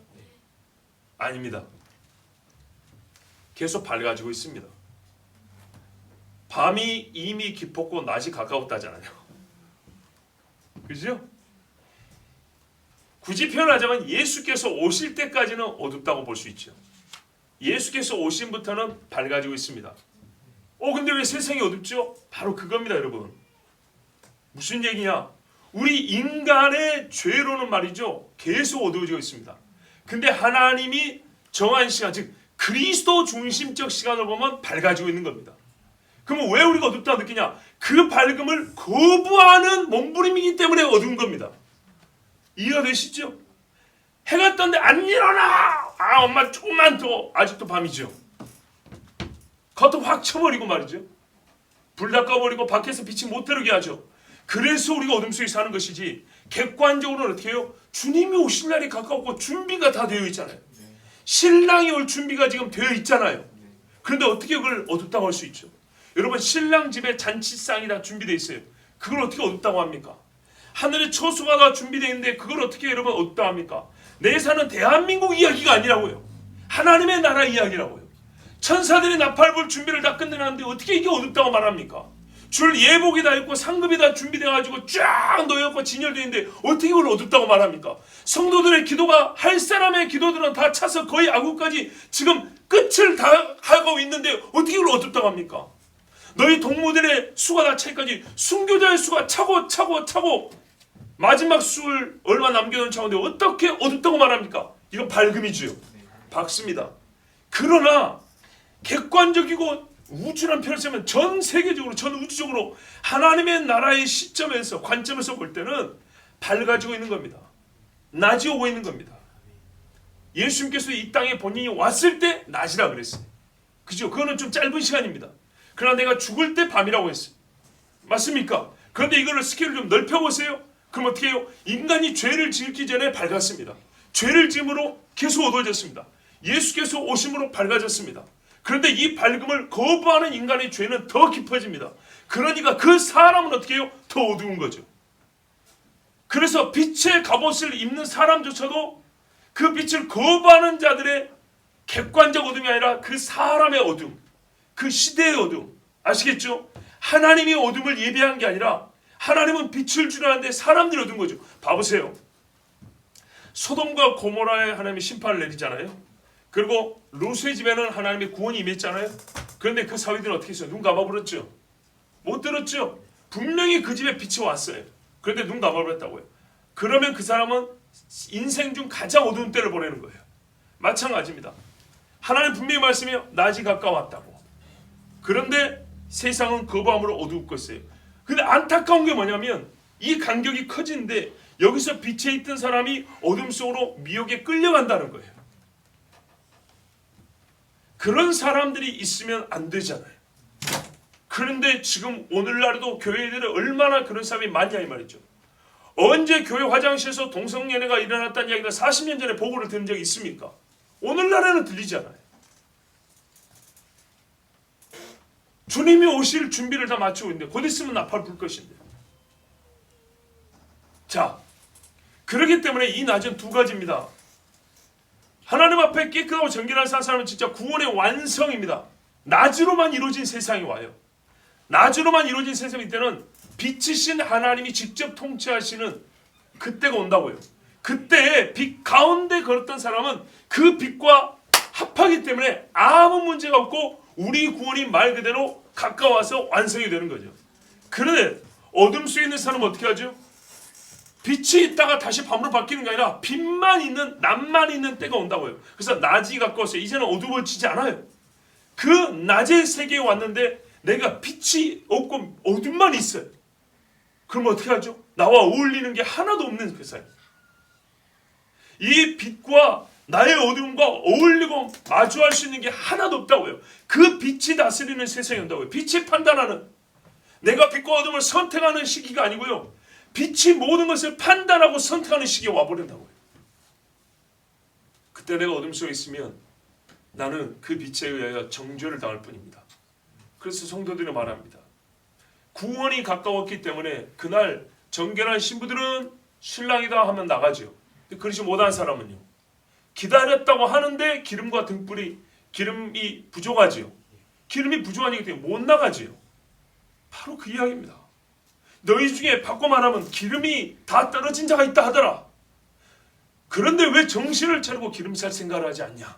아닙니다. 계속 밝아지고 있습니다. 밤이 이미 깊었고 낮이 가까웠다잖아요. 그죠? 굳이 표현하자면 예수께서 오실 때까지는 어둡다고 볼 수 있죠. 예수께서 오심부터는 밝아지고 있습니다. 근데 왜 세상이 어둡죠? 바로 그겁니다, 여러분. 무슨 얘기냐? 우리 인간의 죄로는 말이죠, 계속 어두워지고 있습니다. 근데 하나님이 정한 시간, 즉 그리스도 중심적 시간을 보면 밝아지고 있는 겁니다. 그러면 왜 우리가 어둡다고 느끼냐? 그 밝음을 거부하는 몸부림이기 때문에 어두운 겁니다. 이해가 되시죠? 해가 떴는데 안 일어나! 엄마 조금만 더. 아직도 밤이죠. 겉을 확 쳐버리고 말이죠. 불 다 꺼버리고 밖에서 빛이 못 들어오게 하죠. 그래서 우리가 어둠 속에 사는 것이지, 객관적으로는 어떻게 해요? 주님이 오실 날이 가까웠고 준비가 다 되어 있잖아요. 신랑이 올 준비가 지금 되어 있잖아요. 그런데 어떻게 그걸 어둡다고 할 수 있죠? 여러분, 신랑 집에 잔치상이 다 준비되어 있어요. 그걸 어떻게 어둡다고 합니까? 하늘의 처소가 다 준비되어 있는데 그걸 어떻게 여러분 어둡다고 합니까? 내 사는 대한민국 이야기가 아니라고요. 하나님의 나라 이야기라고요. 천사들이 나팔불 준비를 다 끝내놨는데 어떻게 이게 어둡다고 말합니까? 줄 예복이 다 있고 상급이 다 준비돼가지고 쫙 놓여있고 진열되어 있는데 어떻게 그걸 어둡다고 말합니까? 성도들의 기도가, 할 사람의 기도들은 다 차서 거의 아구까지 지금 끝을 다 하고 있는데 어떻게 그걸 어둡다고 합니까? 너희 동무들의 수가 다 차기까지 순교자의 수가 차고 마지막 수를 얼마 남겨놓은 차인데 어떻게 어둡다고 말합니까? 이건 밝음이지요. 밝습니다. 그러나 객관적이고 우주란 표현을 쓰면 전 세계적으로, 전 우주적으로 하나님의 나라의 시점에서, 관점에서 볼 때는 밝아지고 있는 겁니다. 낮이 오고 있는 겁니다. 예수님께서 이 땅에 본인이 왔을 때 낮이라 그랬어요. 그죠? 그거는 좀 짧은 시간입니다. 그러나 내가 죽을 때 밤이라고 했어요. 맞습니까? 그런데 이거를 스케일을 좀 넓혀보세요. 그럼 어떻게 해요? 인간이 죄를 지기 전에 밝았습니다. 죄를 지음으로 계속 어두워졌습니다. 예수께서 오심으로 밝아졌습니다. 그런데 이 밝음을 거부하는 인간의 죄는 더 깊어집니다. 그러니까 그 사람은 어떻게 해요? 더 어두운 거죠. 그래서 빛의 갑옷을 입는 사람조차도 그 빛을 거부하는 자들의 객관적 어둠이 아니라 그 사람의 어둠, 그 시대의 어둠, 아시겠죠? 하나님이 어둠을 예비한 게 아니라 하나님은 빛을 주려는데 사람들이 어두운 거죠. 봐보세요. 소돔과 고모라에 하나님이 심판을 내리잖아요. 그리고 롯의 집에는 하나님의 구원이 임했잖아요. 그런데 그 사위들은 어떻게 했어요? 눈 감아버렸죠. 못 들었죠. 분명히 그 집에 빛이 왔어요. 그런데 눈 감아버렸다고요. 그러면 그 사람은 인생 중 가장 어두운 때를 보내는 거예요. 마찬가지입니다. 하나님 분명히 말씀해요. 낮이 가까웠다고. 그런데 세상은 거부함으로 어두웠고 있어요. 근데 안타까운 게 뭐냐면 이 간격이 커지는데 여기서 빛에 있던 사람이 어둠 속으로 미혹에 끌려간다는 거예요. 그런 사람들이 있으면 안 되잖아요. 그런데 지금 오늘날에도 교회들이 얼마나 그런 사람이 많냐 이 말이죠. 언제 교회 화장실에서 동성연애가 일어났다는 이야기가 40년 전에 보고를 들은 적이 있습니까? 오늘날에는 들리잖아요. 주님이 오실 준비를 다 마치고 있는데 곧 있으면 나팔 불 것인데. 자, 그렇기 때문에 이 낮은 두 가지입니다. 하나님 앞에 깨끗하고 정결한 사람은 진짜 구원의 완성입니다. 낮으로만 이루어진 세상이 와요. 낮으로만 이루어진 세상일 때는 빛이신 하나님이 직접 통치하시는 그때가 온다고요. 그때 빛 가운데 걸었던 사람은 그 빛과 합하기 때문에 아무 문제가 없고 우리 구원이 말 그대로 가까워서 완성이 되는 거죠. 그런데 어둠 속에 있는 사람은 어떻게 하죠? 빛이 있다가 다시 밤으로 바뀌는 게 아니라 빛만 있는, 낮만 있는 때가 온다고요. 그래서 낮이 가까워서 이제는 어두워지지 않아요. 그 낮의 세계에 왔는데 내가 빛이 없고 어둠만 있어요. 그럼 어떻게 하죠? 나와 어울리는 게 하나도 없는 그 사이. 이 빛과 나의 어둠과 어울리고 마주할 수 있는 게 하나도 없다고요. 그 빛이 다스리는 세상이 온다고요. 빛이 판단하는, 내가 빛과 어둠을 선택하는 시기가 아니고요. 빛이 모든 것을 판단하고 선택하는 시기에 와버린다고요. 그때 내가 어둠 속에 있으면 나는 그 빛에 의하여 정죄를 당할 뿐입니다. 그래서 성도들이 말합니다. 구원이 가까웠기 때문에 그날 정결한 신부들은 신랑이다 하면 나가죠. 그렇지 못한 사람은요. 기다렸다고 하는데 기름과 등불이 기름이 부족하지요. 기름이 부족하기 때문에 못 나가지요. 바로 그 이야기입니다. 너희 중에 바꿔 말하면 기름이 다 떨어진 자가 있다 하더라. 그런데 왜 정신을 차리고 기름 살 생각을 하지 않냐?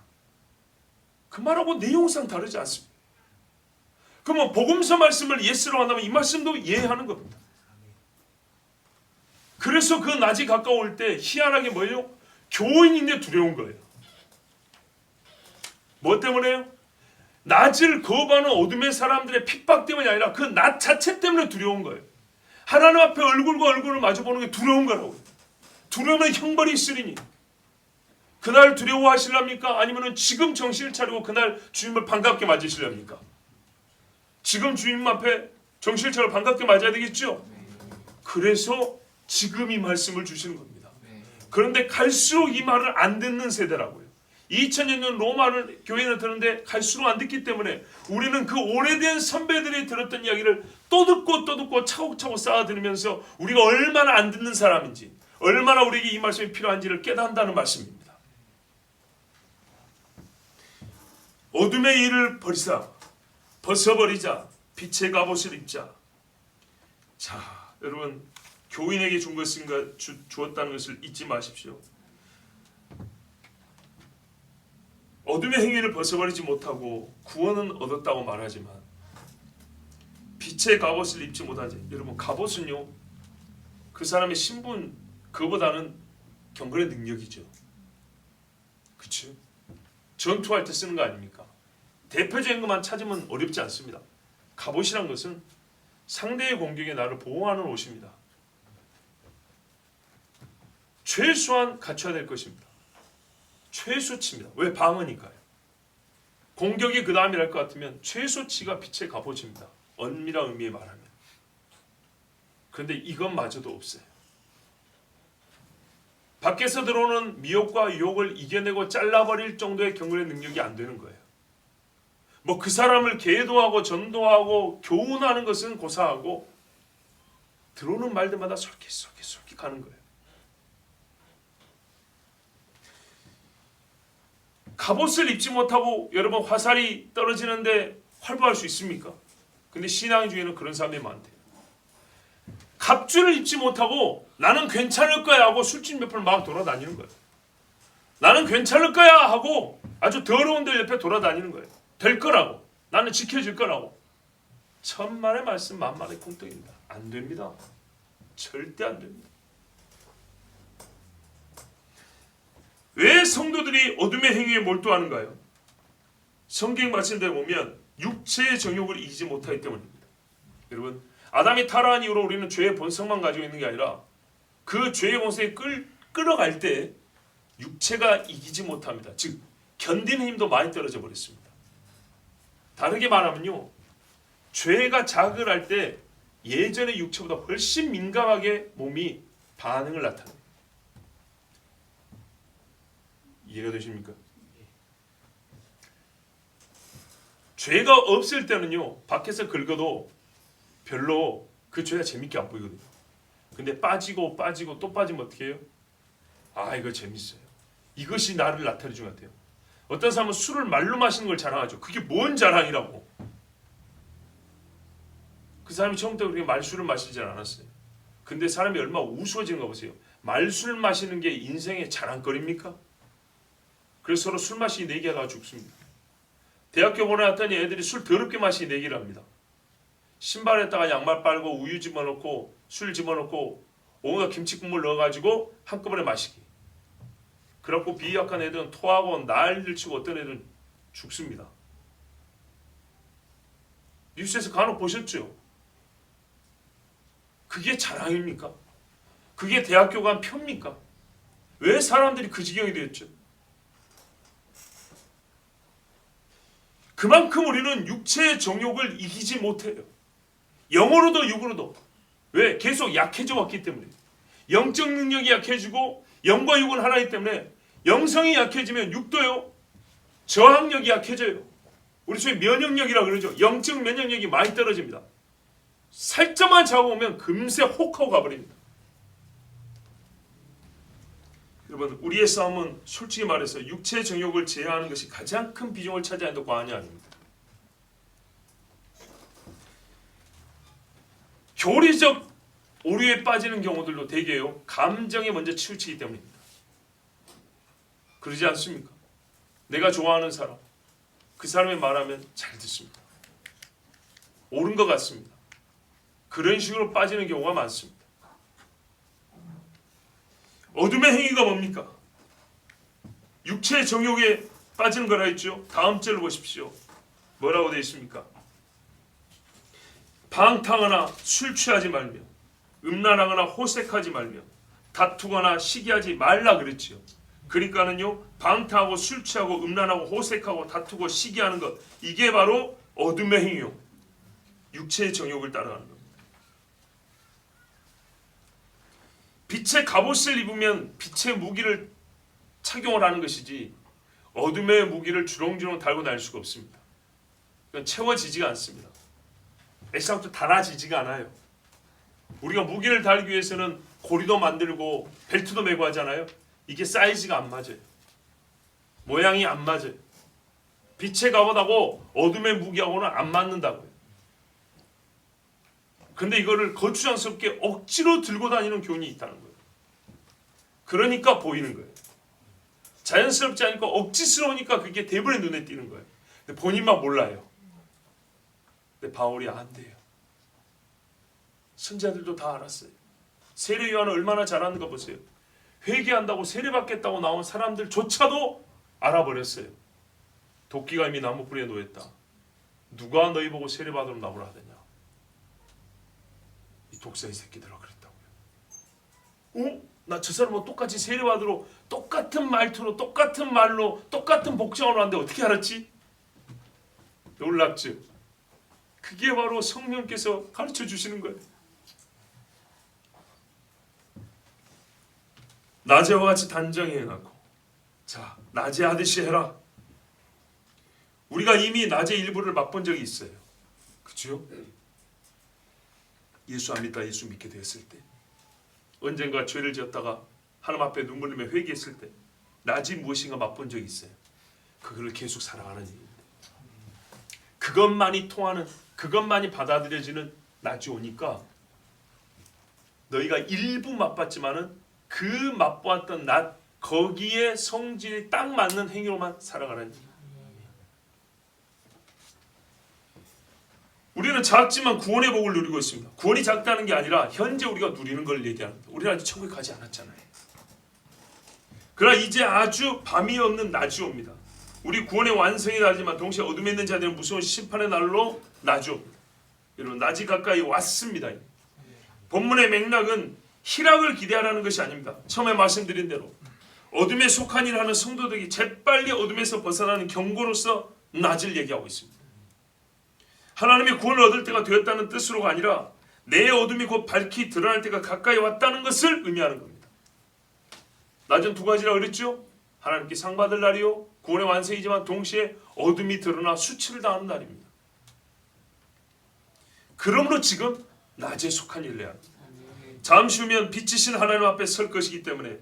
그 말하고 내용상 다르지 않습니다. 그러면 복음서 말씀을 예스로 한다면 이 말씀도 이해하는 겁니다. 그래서 그 낮이 가까울 때 희한하게 뭐예요? 교인인데 두려운 거예요. 뭐 때문에요? 낮을 거부하는 어둠의 사람들의 핍박 때문이 아니라 그 낮 자체 때문에 두려운 거예요. 하나님 앞에 얼굴과 얼굴을 마주보는 게 두려운 거라고요. 두려우면 형벌이 있으리니. 그날 두려워하시렵니까? 아니면 지금 정신을 차리고 그날 주님을 반갑게 맞으시렵니까? 지금 주님 앞에 정신을 차리고 반갑게 맞아야 되겠죠? 그래서 지금 이 말씀을 주시는 겁니다. 그런데 갈수록 이 말을 안 듣는 세대라고요. 2000년 전 로마를 교회를 듣는데 갈수록 안 듣기 때문에 우리는 그 오래된 선배들이 들었던 이야기를 또 듣고 차곡차곡 쌓아 들으면서 우리가 얼마나 안 듣는 사람인지, 얼마나 우리에게 이 말씀이 필요한지를 깨닫는다는 말씀입니다. 어둠의 일을 버리자, 벗어버리자, 빛의 갑옷을 입자. 자, 여러분, 교인에게 준 것인가 주었다는 것을 잊지 마십시오. 어둠의 행위를 벗어버리지 못하고 구원은 얻었다고 말하지만 빛의 갑옷을 입지 못하지. 여러분, 갑옷은요, 그 사람의 신분 그보다는 경건의 능력이죠. 그렇죠? 전투할 때 쓰는 거 아닙니까? 대표적인 것만 찾으면 어렵지 않습니다. 갑옷이란 것은 상대의 공격에 나를 보호하는 옷입니다. 최소한 갖춰야 될 것입니다. 최소치입니다. 왜? 방어니까요. 공격이 그 다음이랄 것 같으면 최소치가 빛의 갑옷입니다. 엄밀한 의미에 말하면. 그런데 이것마저도 없어요. 밖에서 들어오는 미혹과 유혹을 이겨내고 잘라버릴 정도의 경건의 능력이 안 되는 거예요. 뭐 그 사람을 계도하고 전도하고 교훈하는 것은 고사하고 들어오는 말들마다 솔깃 가는 거예요. 갑옷을 입지 못하고 여러분 화살이 떨어지는데 활보할 수 있습니까? 근데 신앙주의는 그런 사람이 많대요. 갑주를 입지 못하고 나는 괜찮을 거야 하고 술집 옆을 막 돌아다니는 거예요. 나는 괜찮을 거야 하고 아주 더러운 데 옆에 돌아다니는 거예요. 될 거라고. 나는 지켜줄 거라고. 천만의 말씀 만만의 콩떡입니다. 안 됩니다. 절대 안 됩니다. 왜 성도들이 어둠의 행위에 몰두하는가요? 성경 말씀대로 보면 육체의 정욕을 이기지 못하기 때문입니다. 여러분, 아담이 타락한 이후로 우리는 죄의 본성만 가지고 있는 게 아니라 그 죄의 본성에 끌어갈 때 육체가 이기지 못합니다. 즉 견디는 힘도 많이 떨어져 버렸습니다. 다르게 말하면요, 죄가 자극을 할 때 예전의 육체보다 훨씬 민감하게 몸이 반응을 나타냅니다. 이해가 되십니까? 죄가 없을 때는요, 밖에서 긁어도 별로 그 죄가 재밌게 안 보이거든요. 근데 빠지고 또 빠지면 어떻게 해요? 아, 이거 재밌어요. 이것이 나를 나타내 준 것 같아요. 어떤 사람은 술을 말로 마시는 걸 자랑하죠. 그게 뭔 자랑이라고. 그 사람이 처음부터 그렇게 말술을 마시지 않았어요. 근데 사람이 얼마나 우스워지는 거 보세요. 말술 마시는 게 인생의 자랑거리입니까? 그래서 서로 술 마시기 내기하다가 죽습니다. 대학교 보내왔더니 애들이 술 더럽게 마시기 내기를 합니다. 신발에다가 양말 빨고 우유 집어넣고 술 집어넣고 온갖 김치 국물 넣어가지고 한꺼번에 마시기. 그렇고 비약한 애들은 토하고 난리를 치고 어떤 애들은 죽습니다. 뉴스에서 간혹 보셨죠? 그게 자랑입니까? 그게 대학교 간 표입니까? 왜 사람들이 그 지경이 되었죠? 그만큼 우리는 육체의 정욕을 이기지 못해요. 영으로도 육으로도. 왜? 계속 약해져 왔기 때문에. 영적 능력이 약해지고 영과 육은 하나이기 때문에 영성이 약해지면 육도요, 저항력이 약해져요. 우리 소위 면역력이라고 그러죠. 영적 면역력이 많이 떨어집니다. 살짝만 잡아오면 금세 혹하고 가버립니다. 여러분, 우리의 싸움은 솔직히 말해서 육체의 정욕을 제어하는 것이 가장 큰 비중을 차지하는 데 과언이 아닙니다. 교리적 오류에 빠지는 경우들도 대개요, 감정에 먼저 치우치기 때문입니다. 그러지 않습니까? 내가 좋아하는 사람, 그 사람이 말하면 잘 듣습니다. 옳은 것 같습니다. 그런 식으로 빠지는 경우가 많습니다. 어둠의 행위가 뭡니까? 육체의 정욕에 빠지는 거라 했죠. 다음 절을 보십시오. 뭐라고 되어 있습니까? 방탕하나 술 취하지 말며 음란하거나 호색하지 말며 다투거나 시기하지 말라 그랬지요. 그러니까는요, 방탕하고 술 취하고 음란하고 호색하고 다투고 시기하는 것, 이게 바로 어둠의 행위요, 육체의 정욕을 따라가는 겁니다. 빛의 갑옷을 입으면 빛의 무기를 착용을 하는 것이지 어둠의 무기를 주렁주렁 달고 다닐 수가 없습니다. 그건 채워지지가 않습니다. 애써도 달아지지가 않아요. 우리가 무기를 달기 위해서는 고리도 만들고 벨트도 메고 하잖아요. 이게 사이즈가 안 맞아요. 모양이 안 맞아요. 빛의 갑옷하고 어둠의 무기하고는 안 맞는다고요. 근데 이거를 거추장스럽게 억지로 들고 다니는 교훈이 있다는 거예요. 그러니까 보이는 거예요. 자연스럽지 않으니까 억지스러우니까 그게 대부분의 눈에 띄는 거예요. 근데 본인만 몰라요. 근데 바울이 안 돼요. 선자들도 다 알았어요. 세례 요한은 얼마나 잘하는가 보세요. 회개한다고 세례받겠다고 나온 사람들조차도 알아버렸어요. 도끼가 이미 나무 뿌리에 놓였다. 누가 너희 보고 세례받으러 나오라 하더냐. 이 독사의 새끼들아 그랬다고요. 나 저 사람하고 똑같이 세례받으러 똑같은 말투로 똑같은 말로 똑같은 복장으로 하는데 어떻게 알았지? 놀랍죠? 그게 바로 성령께서 가르쳐 주시는 거예요. 낮에와 같이 단정히 행하고 자 낮에 하듯이 해라. 우리가 이미 낮의 일부를 맛본 적이 있어요. 그렇죠? 예수 안 믿다 예수 믿게 되었을 때 언젠가 죄를 지었다가 하나님 앞에 눈물 흘리며 회개했을 때 낮이 무엇인가 맛본 적이 있어요. 그걸 계속 살아가는 일입니다. 그것만이 통하는 그것만이 받아들여지는 낮이 오니까 너희가 일부 맛봤지만은 그 맛보았던 낮 거기에 성질이 딱 맞는 행위로만 살아가는 일. 우리는 작지만 구원의 복을 누리고 있습니다. 구원이 작다는 게 아니라 현재 우리가 누리는 걸 얘기합니다. 우리는 아직 천국에 가지 않았잖아요. 그러나 이제 아주 밤이 없는 낮이 옵니다. 우리 구원의 완성이 나지만 동시에 어둠에 있는 자들은 무서운 심판의 날로 낮이 옵니다. 여러분 낮이 가까이 왔습니다. 본문의 맥락은 희락을 기대하라는 것이 아닙니다. 처음에 말씀드린 대로 어둠에 속한 일을 하는 성도들이 재빨리 어둠에서 벗어나는 경고로서 낮을 얘기하고 있습니다. 하나님의 구원을 얻을 때가 되었다는 뜻으로가 아니라 내 어둠이 곧 밝히 드러날 때가 가까이 왔다는 것을 의미하는 겁니다. 낮은 두 가지라 그랬죠. 하나님께 상 받을 날이요 구원의 완성이지만 동시에 어둠이 드러나 수치를 당하는 날입니다. 그러므로 지금 낮에 속한 일을 해야 합니다. 잠시 후면 빛이신 하나님 앞에 설 것이기 때문에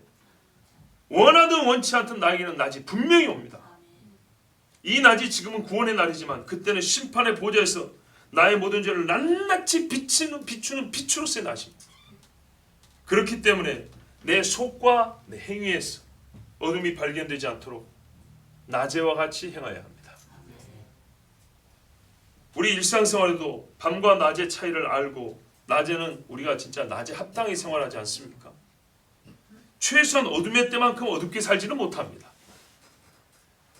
원하든 원치 않든 나에게는 낮이 분명히 옵니다. 이 낮이 지금은 구원의 날이지만 그때는 심판의 보좌에서 나의 모든 죄를 낱낱이 비추는 빛으로서의 낮입니다. 그렇기 때문에 내 속과 내 행위에서 어둠이 발견되지 않도록 낮에와 같이 행해야 합니다. 우리 일상생활에도 밤과 낮의 차이를 알고 낮에는 우리가 진짜 낮에 합당히 생활하지 않습니까? 최소한 어둠의 때만큼 어둡게 살지는 못합니다.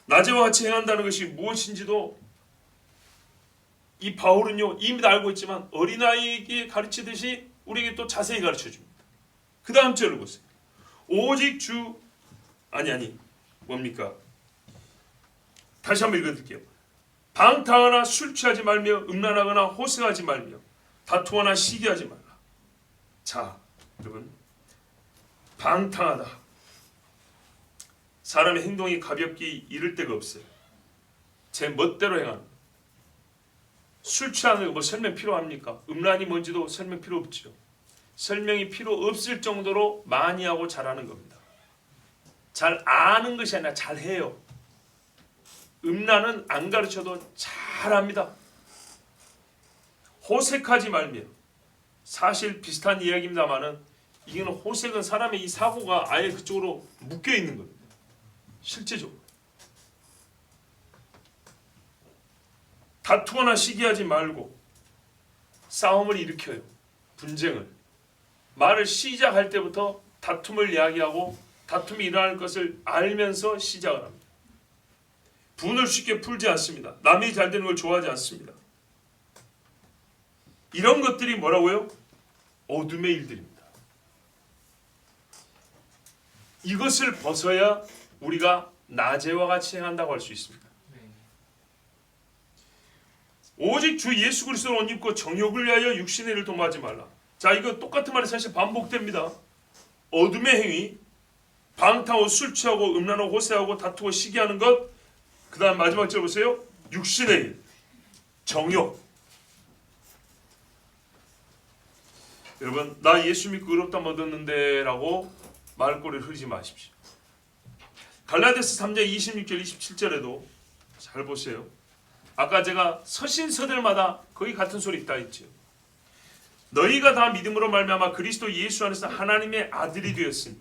낮에와 같이 행한다는 것이 무엇인지도 이 바울은요 이미 알고 있지만 어린아이에게 가르치듯이 우리에게 또 자세히 가르쳐줍니다. 그 다음 절을 보세요. 오직 주 뭡니까? 다시 한번 읽어드릴게요. 방탕하나 술 취하지 말며 음란하거나 호색하지 말며 다투거나 시기하지 말라. 자 여러분 방탕하다. 사람의 행동이 가볍기 이를 데가 없어요. 제 멋대로 행하는. 술 취하는 거 뭐 설명 필요합니까? 음란이 뭔지도 설명 필요 없죠. 설명이 필요 없을 정도로 많이 하고 잘하는 겁니다. 잘 아는 것이 아니라 잘해요. 음란은 안 가르쳐도 잘합니다. 호색하지 말며 사실 비슷한 이야기입니다만은 이거는 호색은 사람의 이 사고가 아예 그쪽으로 묶여 있는 겁니다. 실제적으로 다투거나 시기하지 말고 싸움을 일으켜요. 분쟁을 말을 시작할 때부터 다툼을 이야기하고 다툼이 일어날 것을 알면서 시작을 합니다. 분을 쉽게 풀지 않습니다. 남이 잘 되는 걸 좋아하지 않습니다. 이런 것들이 뭐라고요? 어둠의 일들입니다. 이것을 벗어야 우리가 낮에와 같이 행한다고 할 수 있습니다. 오직 주 예수 그리스도를 옷 입고 정욕을 위하여 육신의 일을 도모하지 말라. 자 이거 똑같은 말이 사실 반복됩니다. 어둠의 행위, 방탕하고 술 취하고 음란하고 호세하고 다투고 시기하는 것, 그 다음 마지막 절 보세요. 육신의 일, 정욕. 여러분 나 예수 믿고 의롭다 얻었는데 라고 말꼬리를 흐리지 마십시오. 갈라디아서 3장 26절 27절에도 잘 보세요. 아까 제가 서신서들마다 거의 같은 소리 있다 했죠. 너희가 다 믿음으로 말미암아 그리스도 예수 안에서 하나님의 아들이 되었으니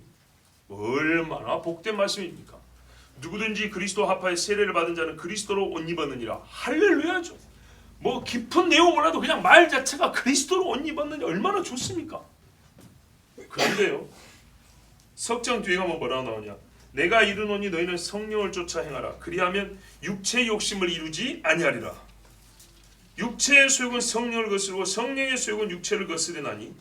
얼마나 복된 말씀입니까? 누구든지 그리스도 합하여 세례를 받은 자는 그리스도로 옷 입었느니라. 할렐루야죠. 뭐 깊은 내용 몰라도 그냥 말 자체가 그리스도로 옷 입었느니 얼마나 좋습니까? 그런데요 석장 뒤에 가면 뭐라고 나오냐. 내가 이르노니 너희는 성령을 쫓아 행하라. 그리하면 육체의 욕심을 이루지 아니하리라. 육체의 소욕은 성령을 거스르고 성령의 소욕은 육체를 거스르나니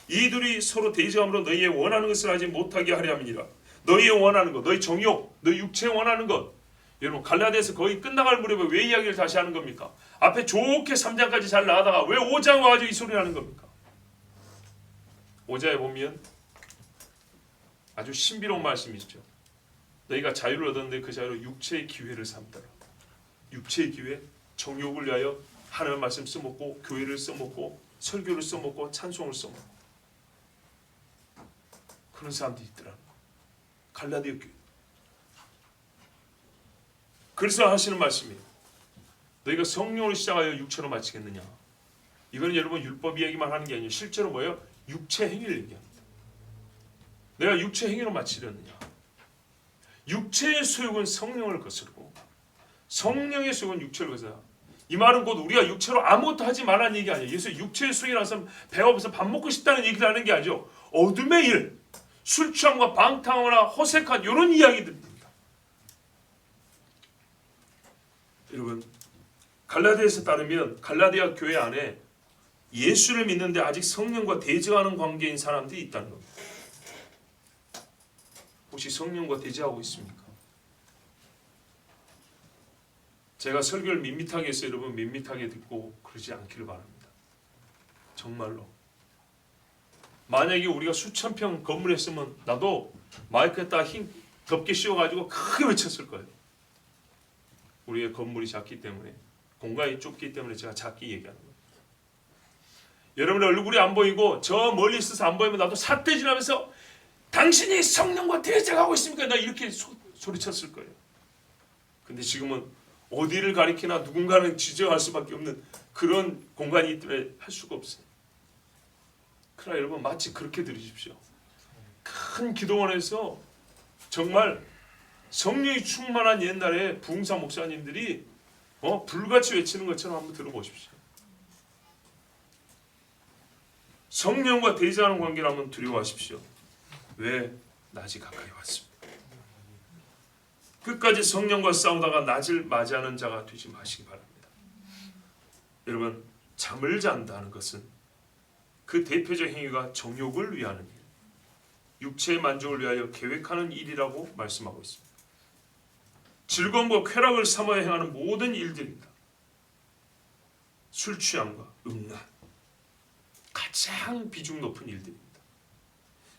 이들이 서로 대적함으로 너희의 원하는 것을 하지 못하게 하려 함이니라. 너희의 원하는 것, 너희 정욕, 너희 육체에 원하는 것. 여러분 갈라디아서 거의 끝나갈 무렵에 왜 이야기를 다시 하는 겁니까? 앞에 좋게 3장까지 잘 나가다가 왜 5장 와가지고 이 소리를 하는 겁니까? 5장에 보면 아주 신비로운 말씀이죠. 너희가 자유를 얻었는데 그 자유로 육체의 기회를 삼더라. 육체의 기회, 정욕을 위하여 하나님의 말씀 써먹고 교회를 써먹고 설교를 써먹고 찬송을 써먹고 그런 사람들이 있더라. 갈라디아 교회. 그래서 하시는 말씀이에요. 너희가 성령으로 시작하여 육체로 마치겠느냐. 이거는 여러분 율법 이야기만 하는 게 아니에요. 실제로 뭐예요? 육체 행위를 얘기합니다. 내가 육체 행위로 마치려느냐. 육체의 소욕은 성령을 거스르고 성령의 소욕은 육체를 거스르다. 이 말은 곧 우리가 육체로 아무것도 하지 말라는 얘기 아니에요. 예수 육체의 소욕이라는 것은 배가 고파서 밥 먹고 싶다는 얘기를 하는 게 아니죠. 어둠의 일, 술 취함과 방탕하거나 허색한 이런 이야기들입니다. 여러분 갈라디아에서 따르면 갈라디아 교회 안에 예수를 믿는데 아직 성령과 대적하는 관계인 사람들이 있다는 겁니다. 혹시 성령과 대적하고 있습니까? 제가 설교를 밋밋하게 해서 여러분 밋밋하게 듣고 그러지 않기를 바랍니다. 정말로. 만약에 우리가 수천 평 건물에 있으면 나도 마이크에다 힘 덥게 씌워가지고 크게 외쳤을 거예요. 우리의 건물이 작기 때문에 공간이 좁기 때문에 제가 작게 얘기하는 거예요. 여러분의 얼굴이 안 보이고 저 멀리 있어서 안 보이면 나도 삿대질하면서 당신이 성령과 대적하고 있습니까? 나 이렇게 소리쳤을 거예요. 근데 지금은 어디를 가리키나 누군가는 지적할 수밖에 없는 그런 공간이기 때문에 할 수가 없어요. 그러나 여러분 마치 그렇게 들으십시오. 큰 기도원에서 정말 성령이 충만한 옛날에 부흥사 목사님들이 불같이 외치는 것처럼 한번 들어보십시오. 성령과 대적하는 관계를 한번 두려워하십시오. 왜? 낮이 가까이 왔습니다. 끝까지 성령과 싸우다가 낮을 맞이하는 자가 되지 마시기 바랍니다. 여러분 잠을 잔다는 것은 그 대표적 행위가 정욕을 위하는 일, 육체의 만족을 위하여 계획하는 일이라고 말씀하고 있습니다. 즐거움과 쾌락을 삼아 행하는 모든 일들입니다. 술 취함과 음란 가장 비중 높은 일들입니다.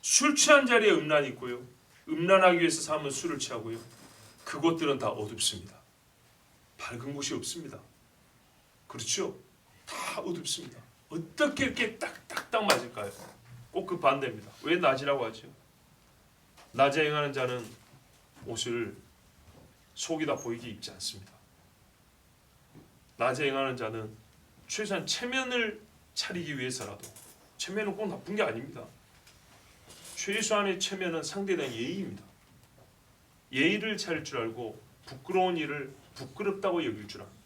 술 취한 자리에 음란이 있고요. 음란하기 위해서 사람은 술을 취하고요. 그것들은 다 어둡습니다. 밝은 곳이 없습니다. 그렇죠? 다 어둡습니다. 어떻게 이렇게 딱딱딱 맞을까요? 꼭 그 반대입니다. 왜 낮이라고 하죠? 낮에 행하는 자는 옷을 속이 다 보이게 입지 않습니다. 낮에 행하는 자는 최소한 체면을 차리기 위해서라도, 체면은 꼭 나쁜 게 아닙니다. 최소한의 체면은 상대에 대한 예의입니다. 예의를 차릴 줄 알고 부끄러운 일을 부끄럽다고 여길 줄 압니다.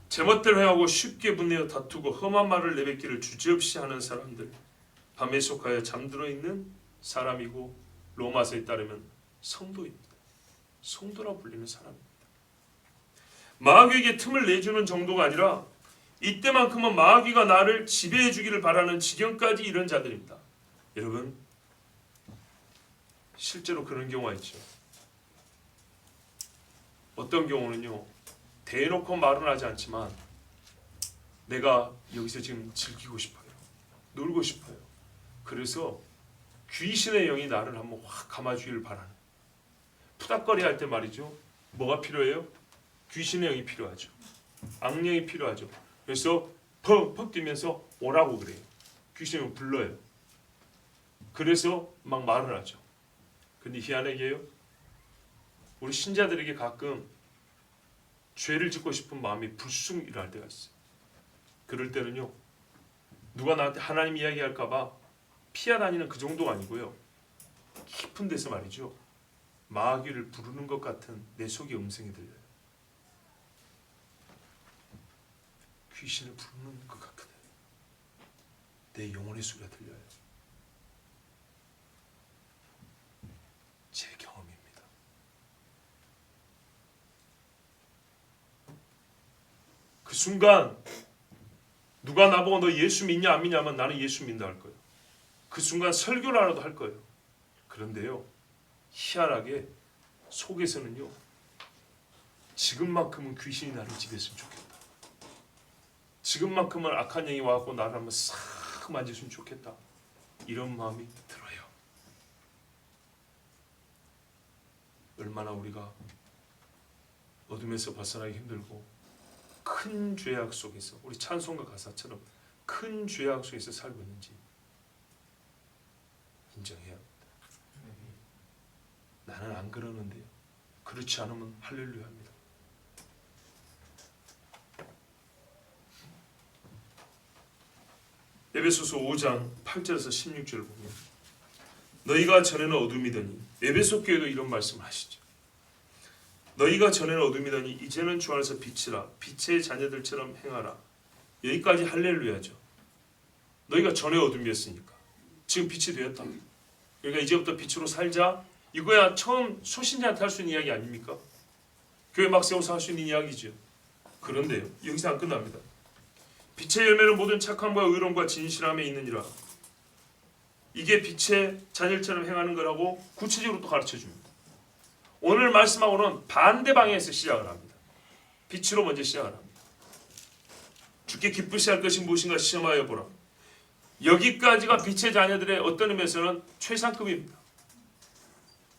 제멋대로 행하고 쉽게 분내어 다투고 험한 말을 내뱉기를 주저없이 하는 사람들, 밤에 속하여 잠들어 있는 사람이고 로마서에 따르면 성도입니다. 성도라 불리는 사람입니다. 마귀에게 틈을 내주는 정도가 아니라 이때만큼은 마귀가 나를 지배해 주기를 바라는 지경까지 이런 자들입니다. 여러분 실제로 그런 경우가 있죠. 어떤 경우는요, 대놓고 말은 하지 않지만 내가 여기서 지금 즐기고 싶어요. 놀고 싶어요. 그래서 귀신의 영이 나를 한번 확 감아주기를 바라는, 푸닥거리 할 때 말이죠. 뭐가 필요해요? 귀신의 영이 필요하죠. 악령이 필요하죠. 그래서 퍽퍽 뛰면서 오라고 그래요. 귀신을 불러요. 그래서 막 말을 하죠. 근데 희한하게요, 우리 신자들에게 가끔 죄를 짓고 싶은 마음이 불쑥 일어날 때가 있어요. 그럴 때는요, 누가 나한테 하나님 이야기할까봐 피하다니는 그 정도가 아니고요, 깊은 데서 말이죠, 마귀를 부르는 것 같은 내 속의 음성이 들려요. 귀신을 부르는 것 같거든. 내 영혼의 소리가 들려요. 제 경험입니다. 그 순간 누가 나보고 너 예수 믿냐 안 믿냐 하면 나는 예수 믿는다 할 거예요. 그 순간 설교라도 할 거예요. 그런데요, 희한하게 속에서는요, 지금만큼은 귀신이 나를 지배했으면 좋겠다. 지금만큼은 악한 영이 와갖고 나를 한번 싹 탁 만졌으면 좋겠다. 이런 마음이 들어요. 얼마나 우리가 어둠에서 벗어나기 힘들고 큰 죄악 속에서 우리 찬송가 가사처럼 큰 죄악 속에서 살고 있는지 인정해야 합니다. 나는 안 그러는데요. 그렇지 않으면 할렐루야 합니다. 에베소서 5장 8절에서 16절을 보면 너희가 전에는 어둠이더니 에베소 교회도 이런 말씀을 하시죠. 너희가 전에는 어둠이더니 이제는 주 안에서 빛이라 빛의 자녀들처럼 행하라. 여기까지 할렐루야죠. 너희가 전에 어둠이었으니까 지금 빛이 되었다. 그러니까 이제부터 빛으로 살자. 이거야 처음 소신자한테 할 수 있는 이야기 아닙니까? 교회 막 세워서 할 수 있는 이야기죠. 그런데요, 여기서 안 끝납니다. 빛의 열매는 모든 착함과 의로움과 진실함에 있느니라. 이게 빛의 자녀처럼 행하는 거라고 구체적으로 또 가르쳐줍니다. 오늘 말씀하고는 반대 방향에서 시작을 합니다. 빛으로 먼저 시작을 합니다. 주께 기쁘시 할 것이 무엇인가 시험하여 보라. 여기까지가 빛의 자녀들의 어떤 의미에서는 최상급입니다.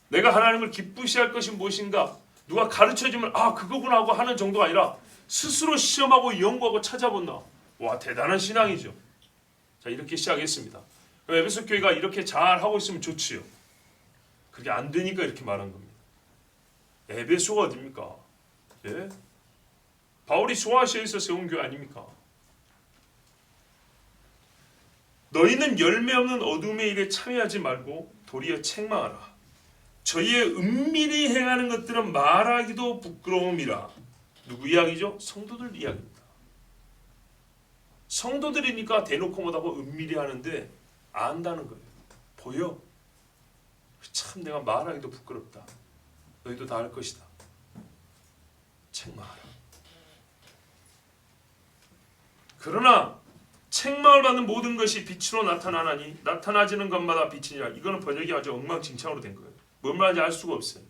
내가 하나님을 기쁘시 할 것이 무엇인가 누가 가르쳐주면 아 그거구나 하고 하는 정도가 아니라 스스로 시험하고 연구하고 찾아본다. 와 대단한 신앙이죠. 자 이렇게 시작했습니다. 에베소 교회가 이렇게 잘 하고 있으면 좋지요. 그게 안 되니까 이렇게 말한 겁니다. 에베소가 어딥니까? 예? 바울이 소아시아에서 세운 교회 아닙니까? 너희는 열매 없는 어둠의 일에 참여하지 말고 도리어 책망하라. 저희의 은밀히 행하는 것들은 말하기도 부끄러움이라. 누구 이야기죠? 성도들 이야기입니다. 성도들이니까 대놓고 못하고 은밀히 하는데 안다는 거예요. 보여? 참 내가 말하기도 부끄럽다. 너희도 다 할 것이다. 책망하라. 그러나 책망을 받는 모든 것이 빛으로 나타나나니 나타나지는 것마다 빛이니라. 이거는 번역이 아주 엉망진창으로 된 거예요. 뭔 말인지 알 수가 없어요.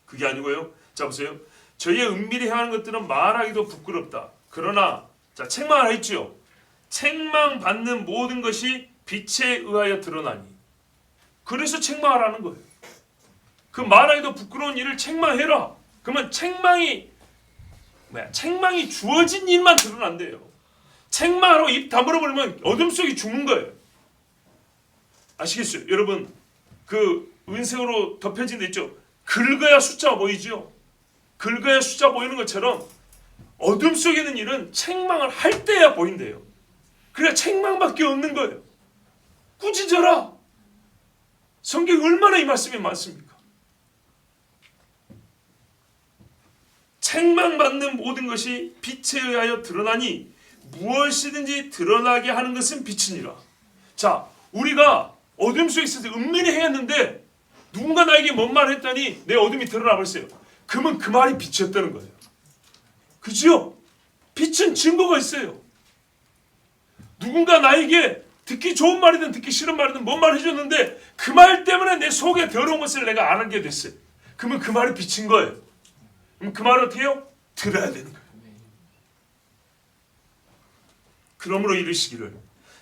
그게 아니고요. 자 보세요. 저희의 은밀히 행하는 것들은 말하기도 부끄럽다. 그러나 자 책망을 했죠. 책망받는 모든 것이 빛에 의하여 드러나니. 그래서 책망하라는 거예요. 그 말하기도 부끄러운 일을 책망해라. 그러면 책망이 주어진 일만 드러난대요. 책망하라고 입 다물어 버리면 어둠 속에 죽는 거예요. 아시겠어요? 여러분 그 은색으로 덮여진 데 있죠. 긁어야 숫자가 보이죠. 긁어야 숫자 보이는 것처럼 어둠 속에 있는 일은 책망을 할 때야 보인대요. 그래야 책망밖에 없는 거예요. 꾸짖어라. 성경에 얼마나 이 말씀이 많습니까? 책망받는 모든 것이 빛에 의하여 드러나니 무엇이든지 드러나게 하는 것은 빛이니라. 자, 우리가 어둠 속에 있어서 은밀히 행했는데 누군가 나에게 뭔 말을 했더니 내 어둠이 드러나 버렸어요. 그러면 그 말이 빛이었다는 거예요. 그죠? 빛은 증거가 있어요. 누군가 나에게 듣기 좋은 말이든 듣기 싫은 말이든 뭔 말 해줬는데 그 말 때문에 내 속에 더러운 것을 내가 안 하게 됐어요. 그러면 그 말이 빛인 거예요. 그럼 그 말을 어떻게 해요? 들어야 되는 거예요. 그러므로 이르시기를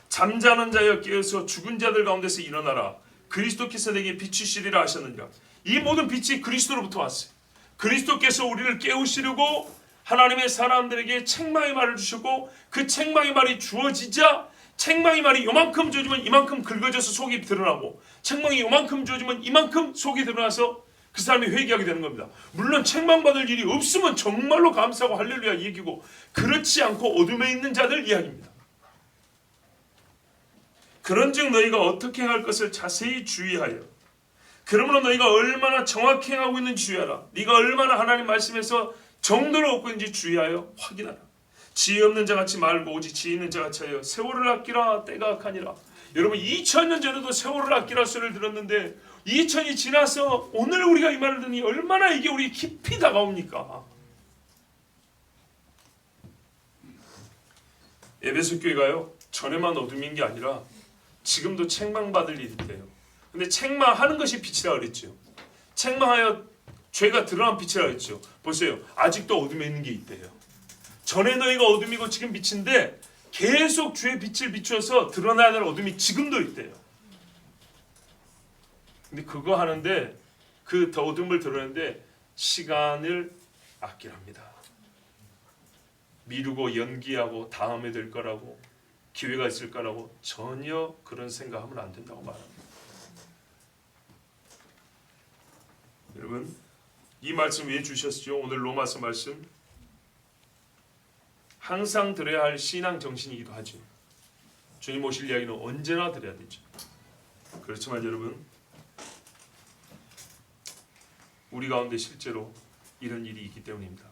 잠자는 자여 깨어서 죽은 자들 가운데서 일어나라. 그리스도께서 내게 비추시리라 하셨느니라. 이 모든 빛이 그리스도로부터 왔어요. 그리스도께서 우리를 깨우시려고 하나님의 사람들에게 책망의 말을 주셨고 그 책망의 말이 주어지자 책망의 말이 요만큼 주어지면 이만큼 긁어져서 속이 드러나고 책망이 요만큼 주어지면 이만큼 속이 드러나서 그 사람이 회개하게 되는 겁니다. 물론 책망받을 일이 없으면 정말로 감사하고 할렐루야 얘기고 그렇지 않고 어둠에 있는 자들 이야기입니다. 그런즉 너희가 어떻게 행할 것을 자세히 주의하여 그러므로 너희가 얼마나 정확히 행하고 있는지 주의하라. 네가 얼마나 하나님 말씀에서 정도를 얻고 있는지 주의하여 확인하라. 지혜 없는 자같이 말고 오직 지혜 있는 자같이 하여 세월을 아끼라. 때가 악하니라. 여러분 2000년 전에도 세월을 아끼라 소리를 들었는데 2000이 지나서 오늘 우리가 이 말을 듣니 얼마나 이게 우리 깊이 다가옵니까? 에베소 교회가요 전에만 어둠인 게 아니라 지금도 책망받을 일이 있대요. 근데 책망하는 것이 빛이라 그랬죠. 책망하여 죄가 드러난 빛이라 그랬죠. 보세요. 아직도 어둠에 있는 게 있대요. 전에 너희가 어둠이고 지금 빛인데 계속 주의 빛을 비추어서 드러나야 될 어둠이 지금도 있대요. 근데 그거 하는데 그 어둠을 드러내는데 시간을 아끼랍니다. 미루고 연기하고 다음에 될 거라고 기회가 있을 거라고 전혀 그런 생각하면 안 된다고 말합니다. 여러분 이 말씀 왜 주셨죠? 오늘 로마서 말씀 항상 들어야 할 신앙 정신이기도 하죠. 주님 오실 이야기는 언제나 들어야 되죠. 그렇지만 여러분 우리 가운데 실제로 이런 일이 있기 때문입니다.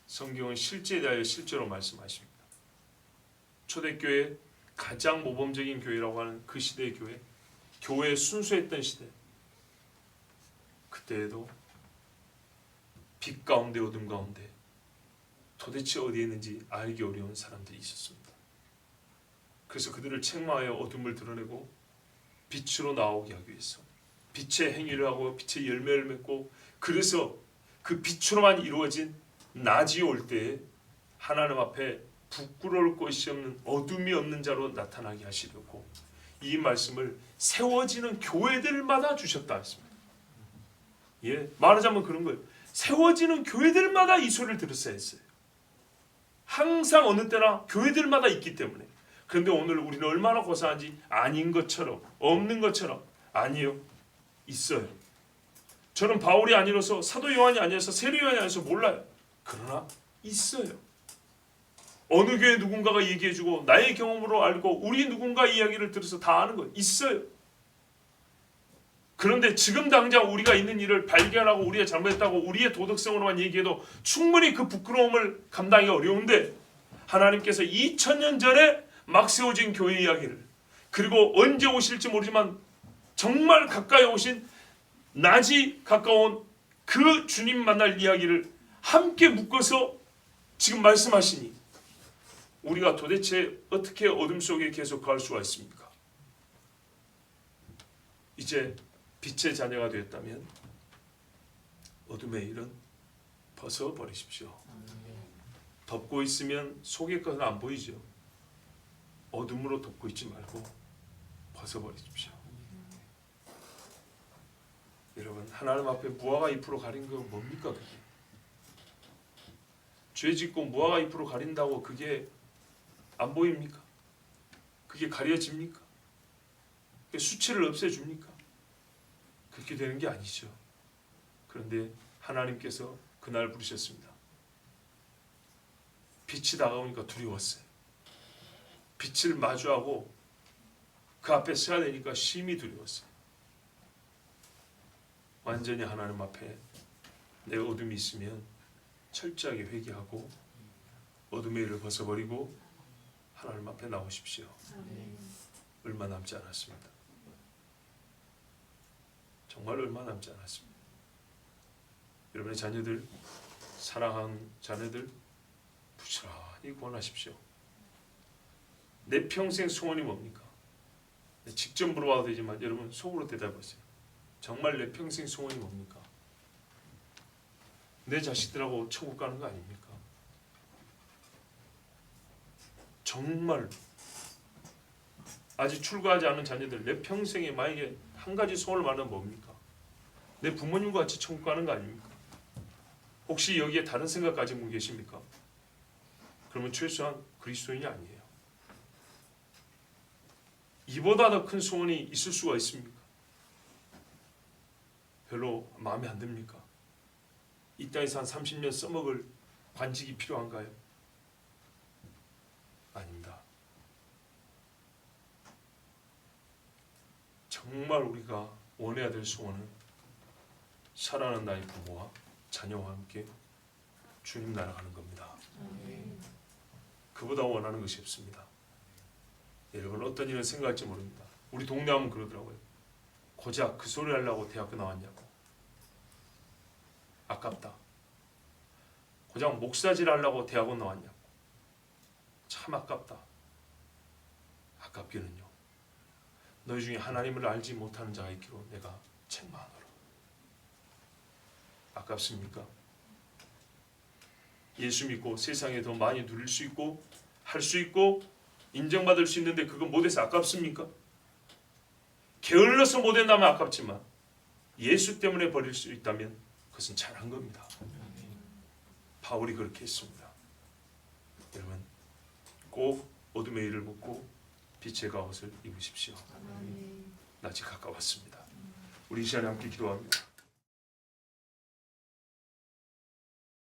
성경은 실제에 대하여 실제로 말씀하십니다. 초대교회 가장 모범적인 교회라고 하는 그 시대의 교회 순수했던 시대, 그때에도 빛 가운데 어둠 가운데 도대체 어디에 있는지 알기 어려운 사람들이 있었습니다. 그래서 그들을 책망하여 어둠을 드러내고 빛으로 나오게 하기 위해서 빛의 행위를 하고 빛의 열매를 맺고, 그래서 그 빛으로만 이루어진 낮이 올 때에 하나님 앞에 부끄러울 것이 없는 어둠이 없는 자로 나타나게 하시려고 이 말씀을 세워지는 교회들마다 주셨다 했습니다. 예, 말하자면 그런 거예요. 세워지는 교회들마다 이 소리를 들었어야 했어요. 항상 어느 때나 교회들마다 있기 때문에. 그런데 오늘 우리는 얼마나 고사한지 아닌 것처럼, 없는 것처럼. 아니요, 있어요. 저는 바울이 아니라서, 사도 요한이 아니어서, 세례 요한이 아니어서 몰라요. 그러나 있어요. 어느 교회 누군가가 얘기해주고 나의 경험으로 알고 우리 누군가 이야기를 들어서 다 아는 거예요. 있어요. 그런데 지금 당장 우리가 있는 일을 발견하고 우리가 잘못했다고 우리의 도덕성으로만 얘기해도 충분히 그 부끄러움을 감당하기 어려운데, 하나님께서 2000년 전에 막 세워진 교회 이야기를, 그리고 언제 오실지 모르지만 정말 가까이 오신 낮이 가까운 그 주님 만날 이야기를 함께 묶어서 지금 말씀하시니 우리가 도대체 어떻게 어둠 속에 계속 거할 수가 있습니까? 이제 빛의 자녀가 되었다면 어둠의 일은 벗어버리십시오. 덮고 있으면 속의 것은 안 보이죠. 어둠으로 덮고 있지 말고 벗어버리십시오. 여러분, 하나님 앞에 무화과 잎으로 가린 건 뭡니까? 그게 죄 짓고 무화과 잎으로 가린다고 그게 안 보입니까? 그게 가려집니까? 그게 수치를 없애줍니까? 그렇게 되는 게 아니죠. 그런데 하나님께서 그날 부르셨습니다. 빛이 다가오니까 두려웠어요. 빛을 마주하고 그 앞에 서야 되니까 심히 두려웠어요. 완전히 하나님 앞에 내 어둠이 있으면 철저하게 회개하고 어둠의 일을 벗어버리고 하나님 앞에 나오십시오. 얼마 남지 않았습니다. 정말 얼마 남지 않았습니다. 여러분의 자녀들, 사랑하는 자녀들 부지런히 구원하십시오. 내 평생 소원이 뭡니까? 직접 물어봐도 되지만 여러분 속으로 대답하세요. 정말 내 평생 소원이 뭡니까? 내 자식들하고 천국 가는 거 아닙니까? 정말 아직 출가하지 않은 자녀들, 내 평생에 만약에 한 가지 소원을 말하면 뭡니까? 내 부모님과 같이 천국 가는 거 아닙니까? 혹시 여기에 다른 생각 가진 분 계십니까? 그러면 최소한 그리스도인이 아니에요. 이보다 더 큰 소원이 있을 수가 있습니까? 별로 마음에 안 듭니까? 이 땅에서 한 30년 써먹을 관직이 필요한가요? 아닙니다. 정말 우리가 원해야 될 소원은 사랑하는 나의 부모와 자녀와 함께 주님 나라 가는 겁니다. 그보다 원하는 것이 없습니다. 여러분 어떤 일을 생각할지 모릅니다. 우리 동네 하면 그러더라고요. 고작 그 소리 하려고 대학교 나왔냐고. 아깝다. 고작 목사질 하려고 대학원 나왔냐고. 참 아깝다. 아깝기는요, 너희 중에 하나님을 알지 못하는 자가 있기로 내가 책망하노라. 아깝습니까? 예수 믿고 세상에 더 많이 누릴 수 있고 할 수 있고 인정받을 수 있는데 그거 못해서 아깝습니까? 게을러서 못한다면 아깝지만 예수 때문에 버릴 수 있다면 그것은 잘한 겁니다. 바울이 그렇게 했습니다. 여러분 꼭 어둠의 일을 벗고 빛의 갑옷을 입으십시오. 낮이 가까웠습니다. 우리 이 시간에 함께 기도합니다.